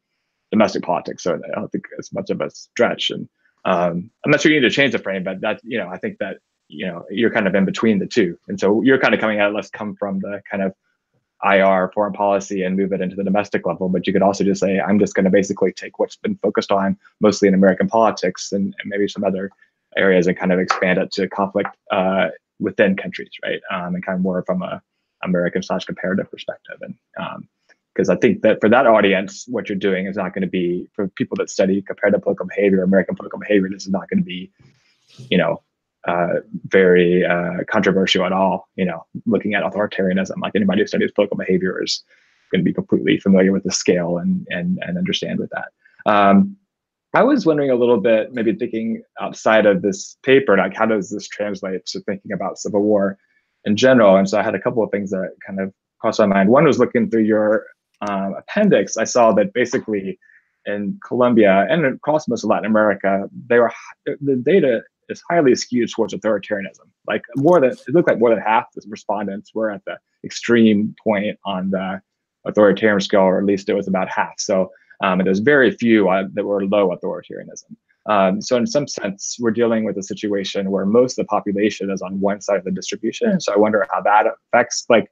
domestic politics. So I don't think it's much of a stretch. And I'm not sure you need to change the frame, but that, I think that, you're kind of in between the two. And so you're kind of coming at, let's come from the kind of IR foreign policy and move it into the domestic level. But you could also just say, I'm just going to basically take what's been focused on mostly in American politics and maybe some other areas and kind of expand it to conflict within countries, right? And kind of more from a American/comparative perspective. And because I think that for that audience, what you're doing is not going to be, for people that study comparative political behavior, American political behavior, this is not going to be, very controversial at all. Looking at authoritarianism, like anybody who studies political behavior is going to be completely familiar with the scale and understand with that. I was wondering a little bit, maybe thinking outside of this paper, like how does this translate to thinking about civil war in general? And so I had a couple of things that kind of crossed my mind. One was looking through your appendix. I saw that basically in Colombia and across most of Latin America, the data is highly skewed towards authoritarianism. Like it looked like more than half the respondents were at the extreme point on the authoritarian scale, or at least it was about half. So there's very few that were low authoritarianism. So in some sense, we're dealing with a situation where most of the population is on one side of the distribution. So I wonder how that affects, like,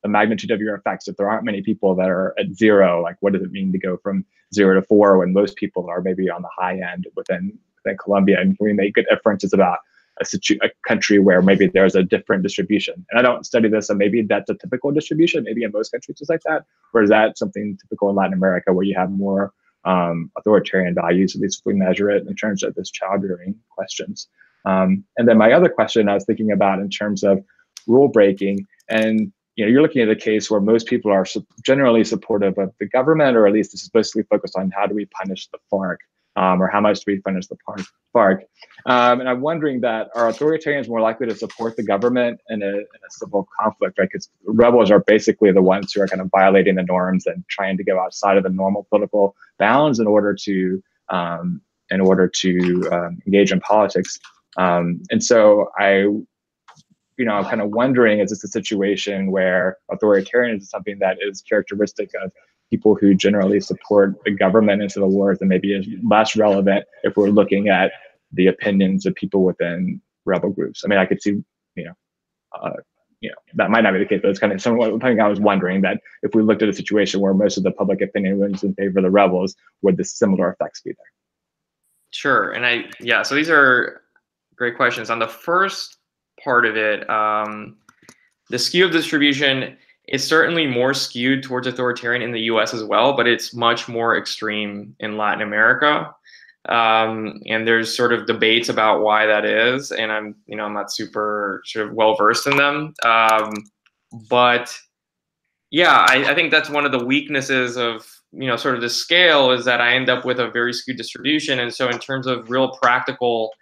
the magnitude of your effects. If there aren't many people that are at zero, like what does it mean to go from 0 to 4 when most people are maybe on the high end within Colombia? And we make good inferences about a country where maybe there's a different distribution. And I don't study this, and maybe that's a typical distribution. Maybe in most countries it's like that. Or is that something typical in Latin America where you have more authoritarian values, at least if we measure it in terms of this child rearing questions? And then my other question I was thinking about in terms of rule breaking, and you're looking at a case where most people are generally supportive of the government, or at least this is basically focused on how do we punish the FARC, or how much do we punish the FARC. And I'm wondering that are authoritarians more likely to support the government in a civil conflict, right? Because rebels are basically the ones who are kind of violating the norms and trying to go outside of the normal political bounds in order to engage in politics. And so I'm kind of wondering, is this a situation where authoritarianism is something that is characteristic of people who generally support the government in civil wars, and maybe is less relevant if we're looking at the opinions of people within rebel groups? I mean, I could see, that might not be the case, but it's kind of something I was wondering, that if we looked at a situation where most of the public opinion was in favor of the rebels, would the similar effects be there? Sure. And so these are great questions. On the first part of it, the skew of distribution is certainly more skewed towards authoritarian in the US as well, but it's much more extreme in Latin America. And there's sort of debates about why that is, and I'm not super sort of well versed in them. But yeah, I think that's one of the weaknesses of sort of the scale, is that I end up with a very skewed distribution. And so in terms of real practical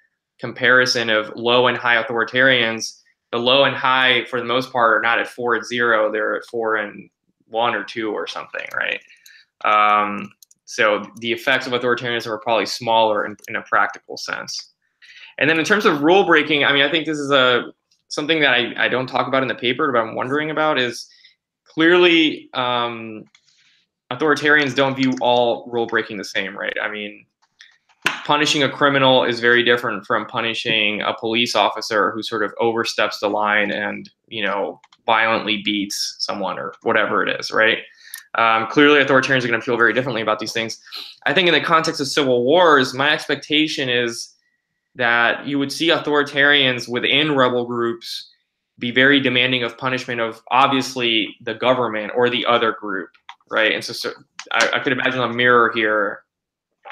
comparison of low and high authoritarians, the low and high for the most part are not at 4 and 0, they're at 4 and 1 or 2 or something, right? So the effects of authoritarianism are probably smaller in a practical sense. And then in terms of rule breaking, I mean, I think this is something that I don't talk about in the paper, but I'm wondering about is clearly authoritarians don't view all rule breaking the same, right? I mean, punishing a criminal is very different from punishing a police officer who sort of oversteps the line and, violently beats someone or whatever it is, right? Clearly, authoritarians are going to feel very differently about these things. I think in the context of civil wars, my expectation is that you would see authoritarians within rebel groups be very demanding of punishment of obviously the government or the other group, right? And so I could imagine a mirror here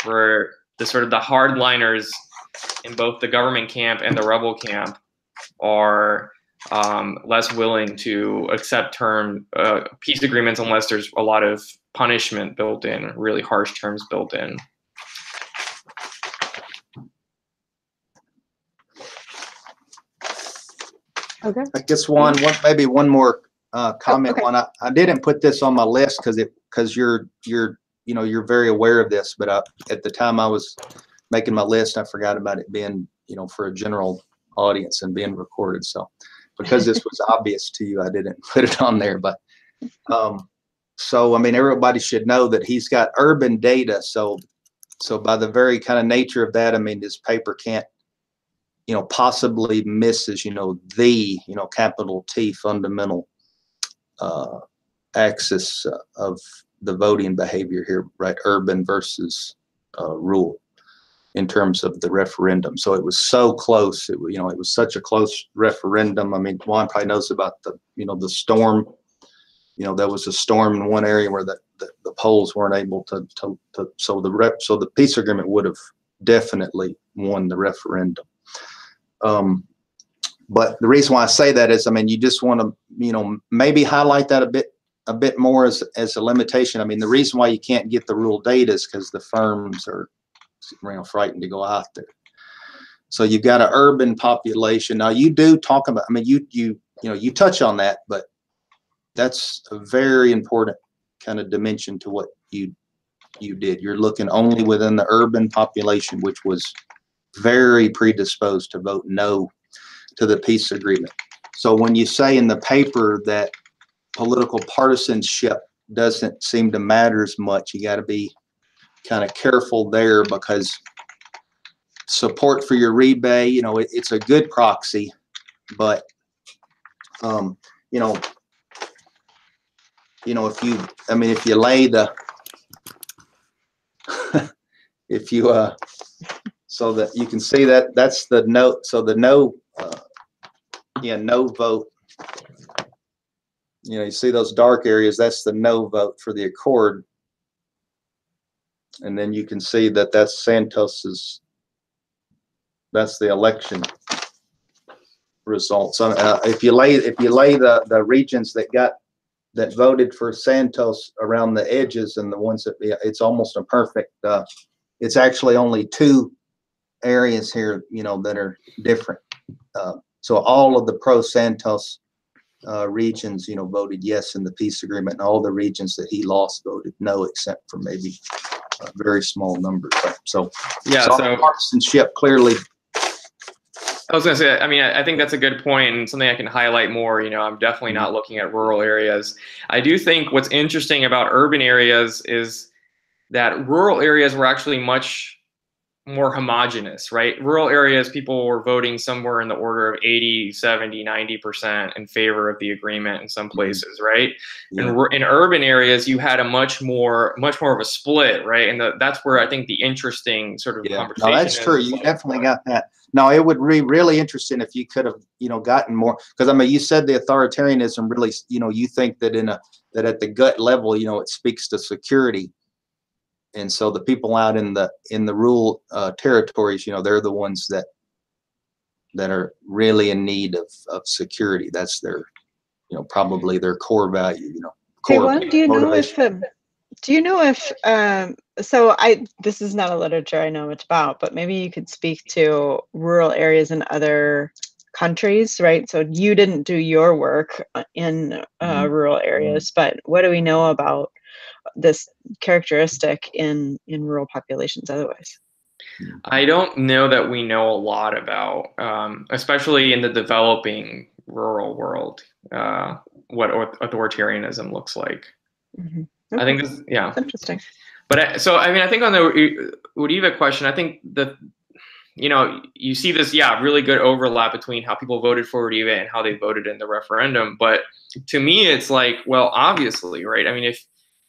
where the sort of the hardliners in both the government camp and the rebel camp are less willing to accept peace agreements unless there's a lot of punishment built in, really harsh terms built in. Okay. I guess maybe one more comment. Okay. I didn't put this on my list because you're very aware of this, but at the time I was making my list, I forgot about it being, you know, for a general audience and being recorded. So because this was obvious to you, I didn't put it on there. But so, I mean, everybody should know that he's got urban data. So by the very kind of nature of that, I mean, this paper can't, you know, possibly misses, you know, the, you know, capital T fundamental axis of the voting behavior here, right? Urban versus rural in terms of the referendum. So it was so close. It, you know, it was such a close referendum. I mean, Juan probably knows about the, you know, the storm. You know, there was a storm in one area where the polls weren't able to so the peace agreement would have definitely won the referendum. But the reason why I say that is, I mean, you just want to, you know, maybe highlight that a bit more as a limitation. I mean, the reason why you can't get the rural data is because the firms are, you know, frightened to go out there. So you've got an urban population. Now you do talk about, I mean, you know, you touch on that, but that's a very important kind of dimension to what you did. You're looking only within the urban population, which was very predisposed to vote no to the peace agreement. So when you say in the paper that political partisanship doesn't seem to matter as much, you got to be kind of careful there, because support for your rebate, you know, it's a good proxy, but you know, if you, I mean, if you lay the, if you, so that you can see that that's the no, so the no, no vote, you know, you see those dark areas, that's the no vote for the accord. And then you can see that that's Santos's, that's the election results. If you lay the regions that voted for Santos around the edges and the ones that, it's almost a perfect, it's actually only two areas here, you know, that are different. So all of the pro-Santos regions, you know, voted yes in the peace agreement, and all the regions that he lost voted no, except for maybe a very small number. So yeah, so partisanship clearly. I was going to say, I mean, I think that's a good point and something I can highlight more. You know, I'm definitely not looking at rural areas. I do think what's interesting about urban areas is that rural areas were actually much more homogenous, right? Rural areas, people were voting somewhere in the order of 80, 70, 90% in favor of the agreement in some places, right? Yeah. And in urban areas, you had a much more of a split, right? And that's where I think the interesting sort of conversation no, that's true. You definitely got that. Now, it would be really interesting if you could have, you know, gotten more, because I mean, you said the authoritarianism really, you know, you think that that at the gut level, you know, it speaks to security. And so the people out in the rural territories, you know, they're the ones that are really in need of security. That's their, you know, probably their core value. You know, core Juan, do you motivation. know if so this is not a literature I know much about, but maybe you could speak to rural areas in other countries, right? So you didn't do your work in rural areas, but what do we know about this characteristic in rural populations otherwise? I don't know that we know a lot about, especially in the developing rural world, what authoritarianism looks like. Okay. I think this, That's interesting. But I mean, I think on the Uribe question, I think you know, you see this, really good overlap between how people voted for Uribe and how they voted in the referendum. But to me, it's like, well, obviously, right? I mean,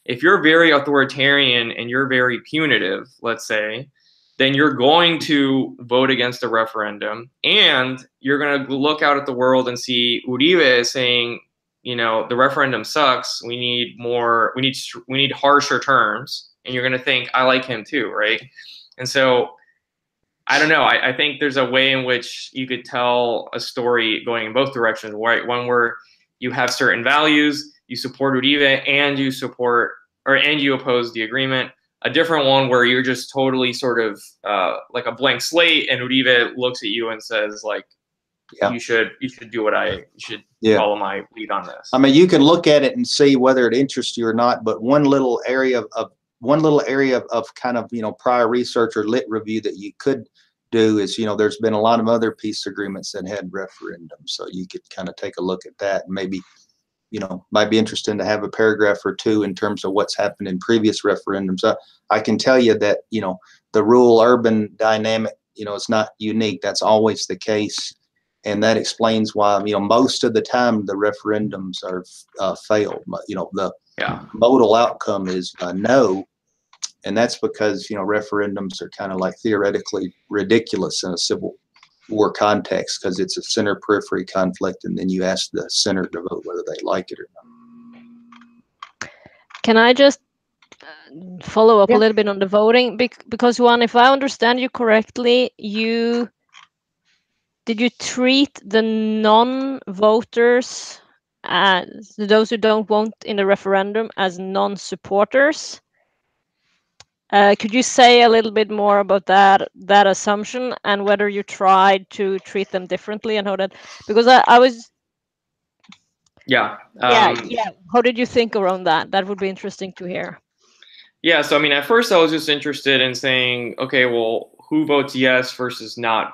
if you're very authoritarian and you're very punitive, let's say, then you're going to vote against the referendum, and you're going to look out at the world and see Uribe saying, you know, the referendum sucks. We need more. We need harsher terms, and you're going to think, I like him too, right? And so, I don't know. I think there's a way in which you could tell a story going in both directions, right? One where you have certain values, you support Uribe, and you oppose the agreement. A different one where you're just totally sort of like a blank slate, and Uribe looks at you and says, like, you should do what you should follow my lead on this. I mean, you can look at it and see whether it interests you or not, but one little area one little area of kind of, prior research or lit review that you could do is, there's been a lot of other peace agreements that had referendums. So you could kind of take a look at that, and maybe, might be interesting to have a paragraph or two in terms of what's happened in previous referendums. I can tell you that, the rural urban dynamic, it's not unique. That's always the case. And that explains why, most of the time the referendums are failed. The modal outcome is no. And that's because, referendums are kind of like theoretically ridiculous in a civil war context, because it's a center periphery conflict, and then you ask the center to vote whether they like it or not. Can I just follow up a little bit on the voting? Because Juan, if I understand you correctly, did you treat the non-voters, as those who don't vote in the referendum, as non-supporters? Could you say a little bit more about that assumption, and whether you tried to treat them differently, and how that, because I was how did you think around that? That would be interesting to hear. Yeah, so I mean, at first I was just interested in saying, okay, well, who votes yes versus not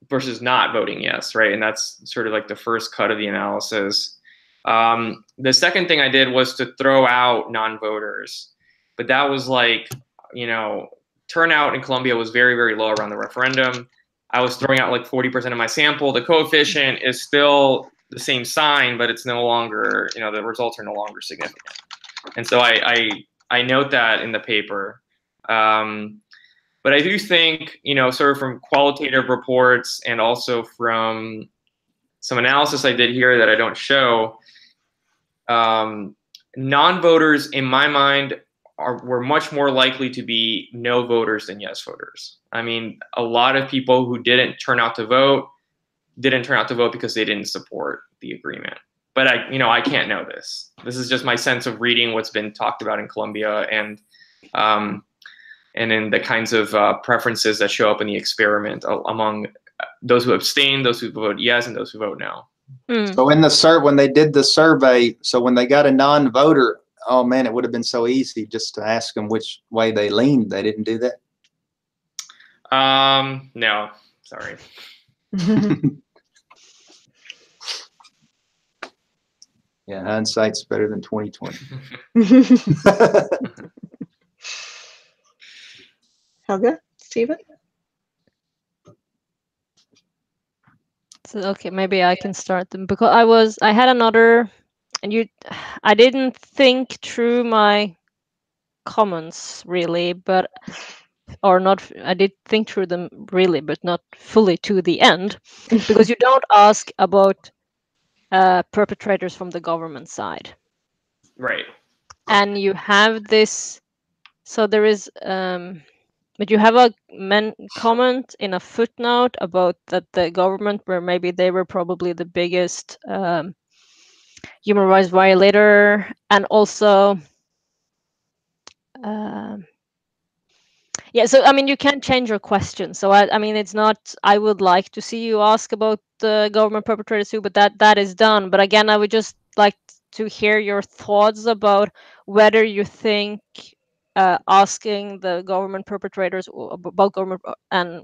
voting yes, right? And that's sort of like the first cut of the analysis. The second thing I did was to throw out non-voters, but that was like, turnout in Colombia was very, very low around the referendum. I was throwing out like 40% of my sample. The coefficient is still the same sign, but it's no longer, the results are no longer significant. And so I note that in the paper. But I do think, sort of from qualitative reports and also from some analysis I did here that I don't show, non-voters, in my mind, were much more likely to be no voters than yes voters. I mean, a lot of people who didn't turn out to vote because they didn't support the agreement. But I can't know this. This is just my sense of reading what's been talked about in Colombia, and in the kinds of preferences that show up in the experiment among those who abstain, those who vote yes, and those who vote no. So when they did the survey, so when they got a non-voter, oh man, it would have been so easy just to ask them which way they leaned. They didn't do that. No, sorry. Yeah, hindsight's better than 2020. Helga, Stephen? So, okay, maybe I can start them, because I had another, and I didn't think through my comments really, I did think through them really, but not fully to the end, because you don't ask about perpetrators from the government side. Right. And you have this, so there is, but you have a comment in a footnote about that the government they were probably the biggest human rights violator, and also, so I mean, you can't change your question. So I mean, it's not, I would like to see you ask about the government perpetrators too, but that is done. But again, I would just like to hear your thoughts about whether you think asking the government perpetrators about government and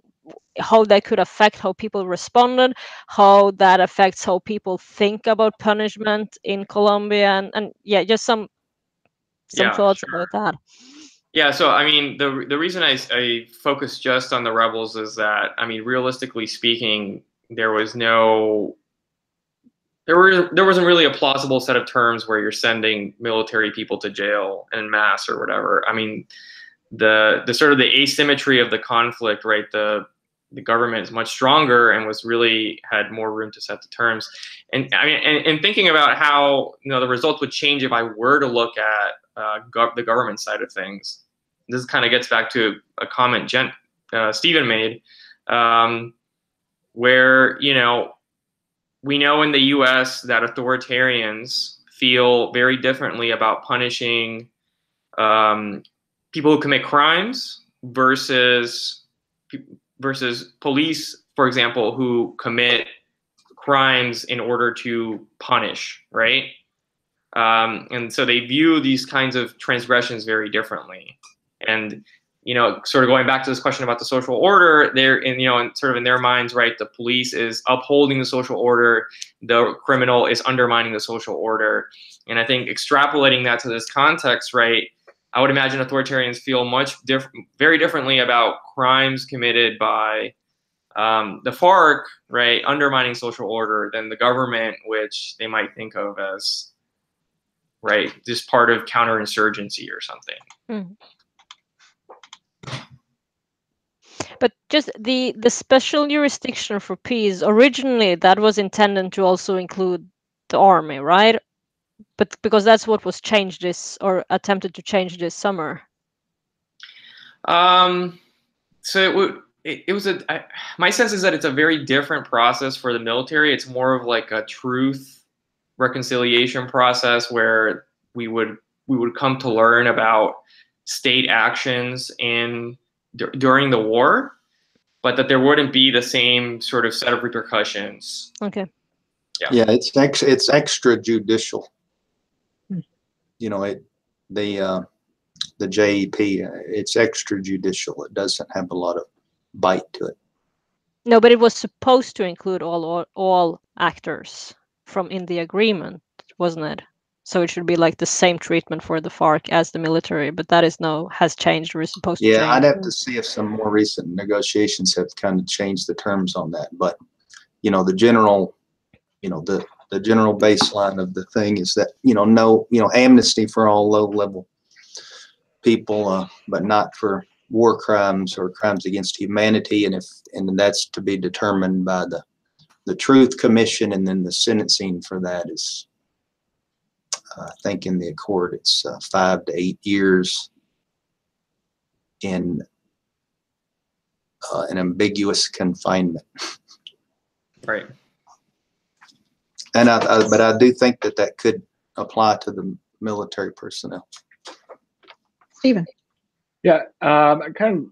how that could affect how people responded, how that affects how people think about punishment in Colombia, and just some thoughts about that. Yeah, so I mean, the reason I focus just on the rebels is that, I mean, realistically speaking, there wasn't really a plausible set of terms where you're sending military people to jail en masse or whatever. I mean, the sort of the asymmetry of the conflict, right? The government is much stronger and had more room to set the terms. And I mean, and thinking about how, the results would change if I were to look at the government side of things. This kind of gets back to a comment Stephen made, where, we know in the US that authoritarians feel very differently about punishing people who commit crimes versus police, for example, who commit crimes in order to punish, right? And so they view these kinds of transgressions very differently. And sort of going back to this question about the social order, they're sort of in their minds, right, the police is upholding the social order, the criminal is undermining the social order. And I think extrapolating that to this context, right, I would imagine authoritarians feel very differently about crimes committed by the FARC, right, undermining social order, than the government, which they might think of as, right, just part of counterinsurgency or something. Mm. But just the special jurisdiction for peace, originally that was intended to also include the army, right? But because that's what was changed or attempted to change this summer. So my sense is that it's a very different process for the military. It's more of like a truth reconciliation process where we would come to learn about state actions during the war, but that there wouldn't be the same sort of set of repercussions. Okay. Yeah, it's extrajudicial. The JEP, it's extrajudicial. It doesn't have a lot of bite to it. No, but it was supposed to include all actors in the agreement, wasn't it? So it should be like the same treatment for the FARC as the military, but that has changed. We're supposed to change. Yeah, I'd have to see if some more recent negotiations have kind of changed the terms on that. But the general, the general baseline of the thing is that no, amnesty for all low-level people, but not for war crimes or crimes against humanity, and that's to be determined by the Truth Commission, and then the sentencing for that is, I think in the accord, it's 5 to 8 years in an ambiguous confinement. Right. And but I do think that could apply to the military personnel. Stephen. Yeah, I kind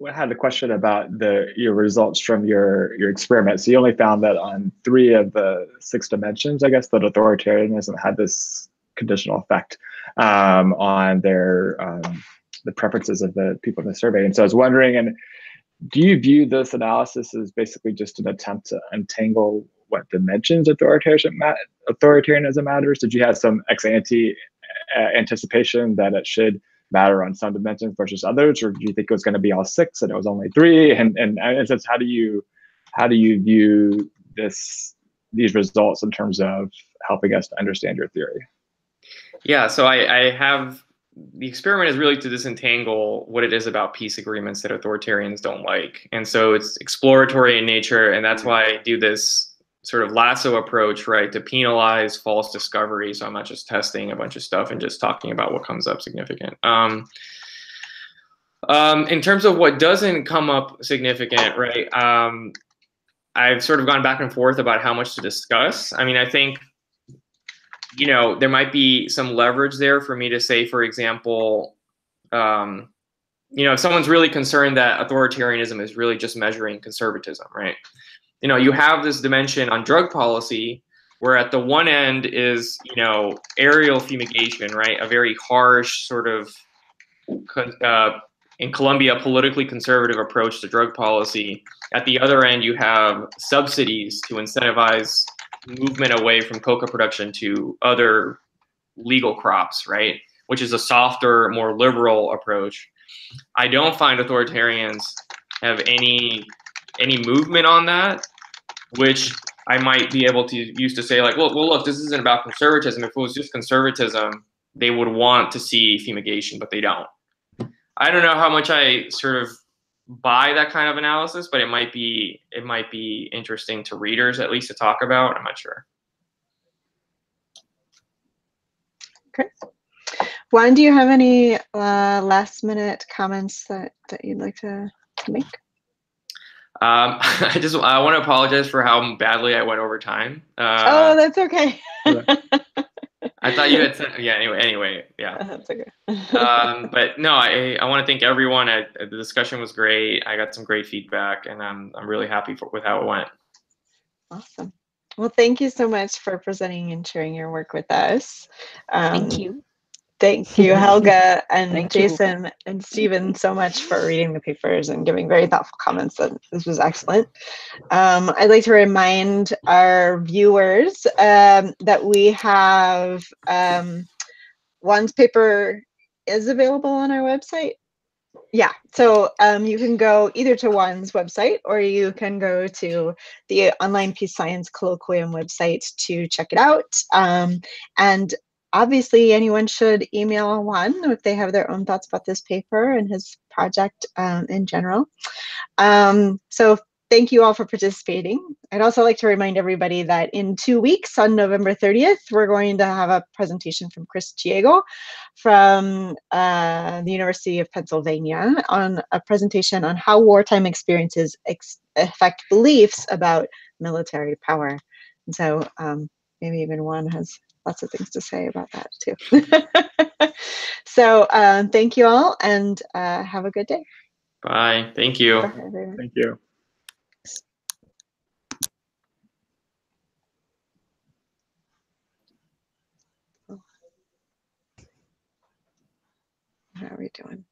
of had a question about your results from your experiment. So you only found that on 3 of the 6 dimensions, I guess, that authoritarianism had this conditional effect on the preferences of the people in the survey. And so I was wondering, and do you view this analysis as basically just an attempt to untangle what dimensions authoritarianism matters? Did you have some ex ante anticipation that it should matter on some dimensions versus others, or do you think it was going to be all 6 and it was only 3? And in a sense, how do you view these results in terms of helping us to understand your theory? Yeah, so I have, the experiment is really to disentangle what it is about peace agreements that authoritarians don't like. And so it's exploratory in nature, and that's why I do this sort of lasso approach, right, to penalize false discovery. So I'm not just testing a bunch of stuff and just talking about what comes up significant. In terms of what doesn't come up significant, right, I've sort of gone back and forth about how much to discuss. I mean, I think, there might be some leverage there for me to say, for example, if someone's really concerned that authoritarianism is really just measuring conservatism, right? You have this dimension on drug policy where at the one end is, aerial fumigation, right? A very harsh sort of, in Colombia, politically conservative approach to drug policy. At the other end, you have subsidies to incentivize movement away from coca production to other legal crops, right? Which is a softer, more liberal approach. I don't find authoritarians have any movement on that, which I might be able to use to say, like, well, look, this isn't about conservatism. If it was just conservatism, they would want to see fumigation, but they don't. I don't know how much I sort of buy that kind of analysis, but it might be interesting to readers, at least, to talk about. I'm not sure. Okay. Juan, do you have any last minute comments that you'd like to make? I want to apologize for how badly I went over time. Oh, that's okay. I thought you had said, yeah, anyway, yeah. That's okay. But no, I want to thank everyone. The discussion was great. I got some great feedback, and I'm really happy with how it went. Awesome. Well, thank you so much for presenting and sharing your work with us. Thank you. Thank you, Helga and Thank you. Jason and Stephen, so much for reading the papers and giving very thoughtful comments. This was excellent. I'd like to remind our viewers that we have Juan's paper is available on our website. Yeah, so you can go either to Juan's website or you can go to the Online Peace Science Colloquium website to check it out. And obviously anyone should email Juan if they have their own thoughts about this paper and his project in general. So thank you all for participating. I'd also like to remind everybody that in 2 weeks, on November 30th, we're going to have a presentation from Chris Chiego from the University of Pennsylvania on a presentation on how wartime experiences affect beliefs about military power. And so maybe even Juan has lots of things to say about that too. So thank you all and have a good day. Bye. Thank you. Bye. Thank you. How are we doing?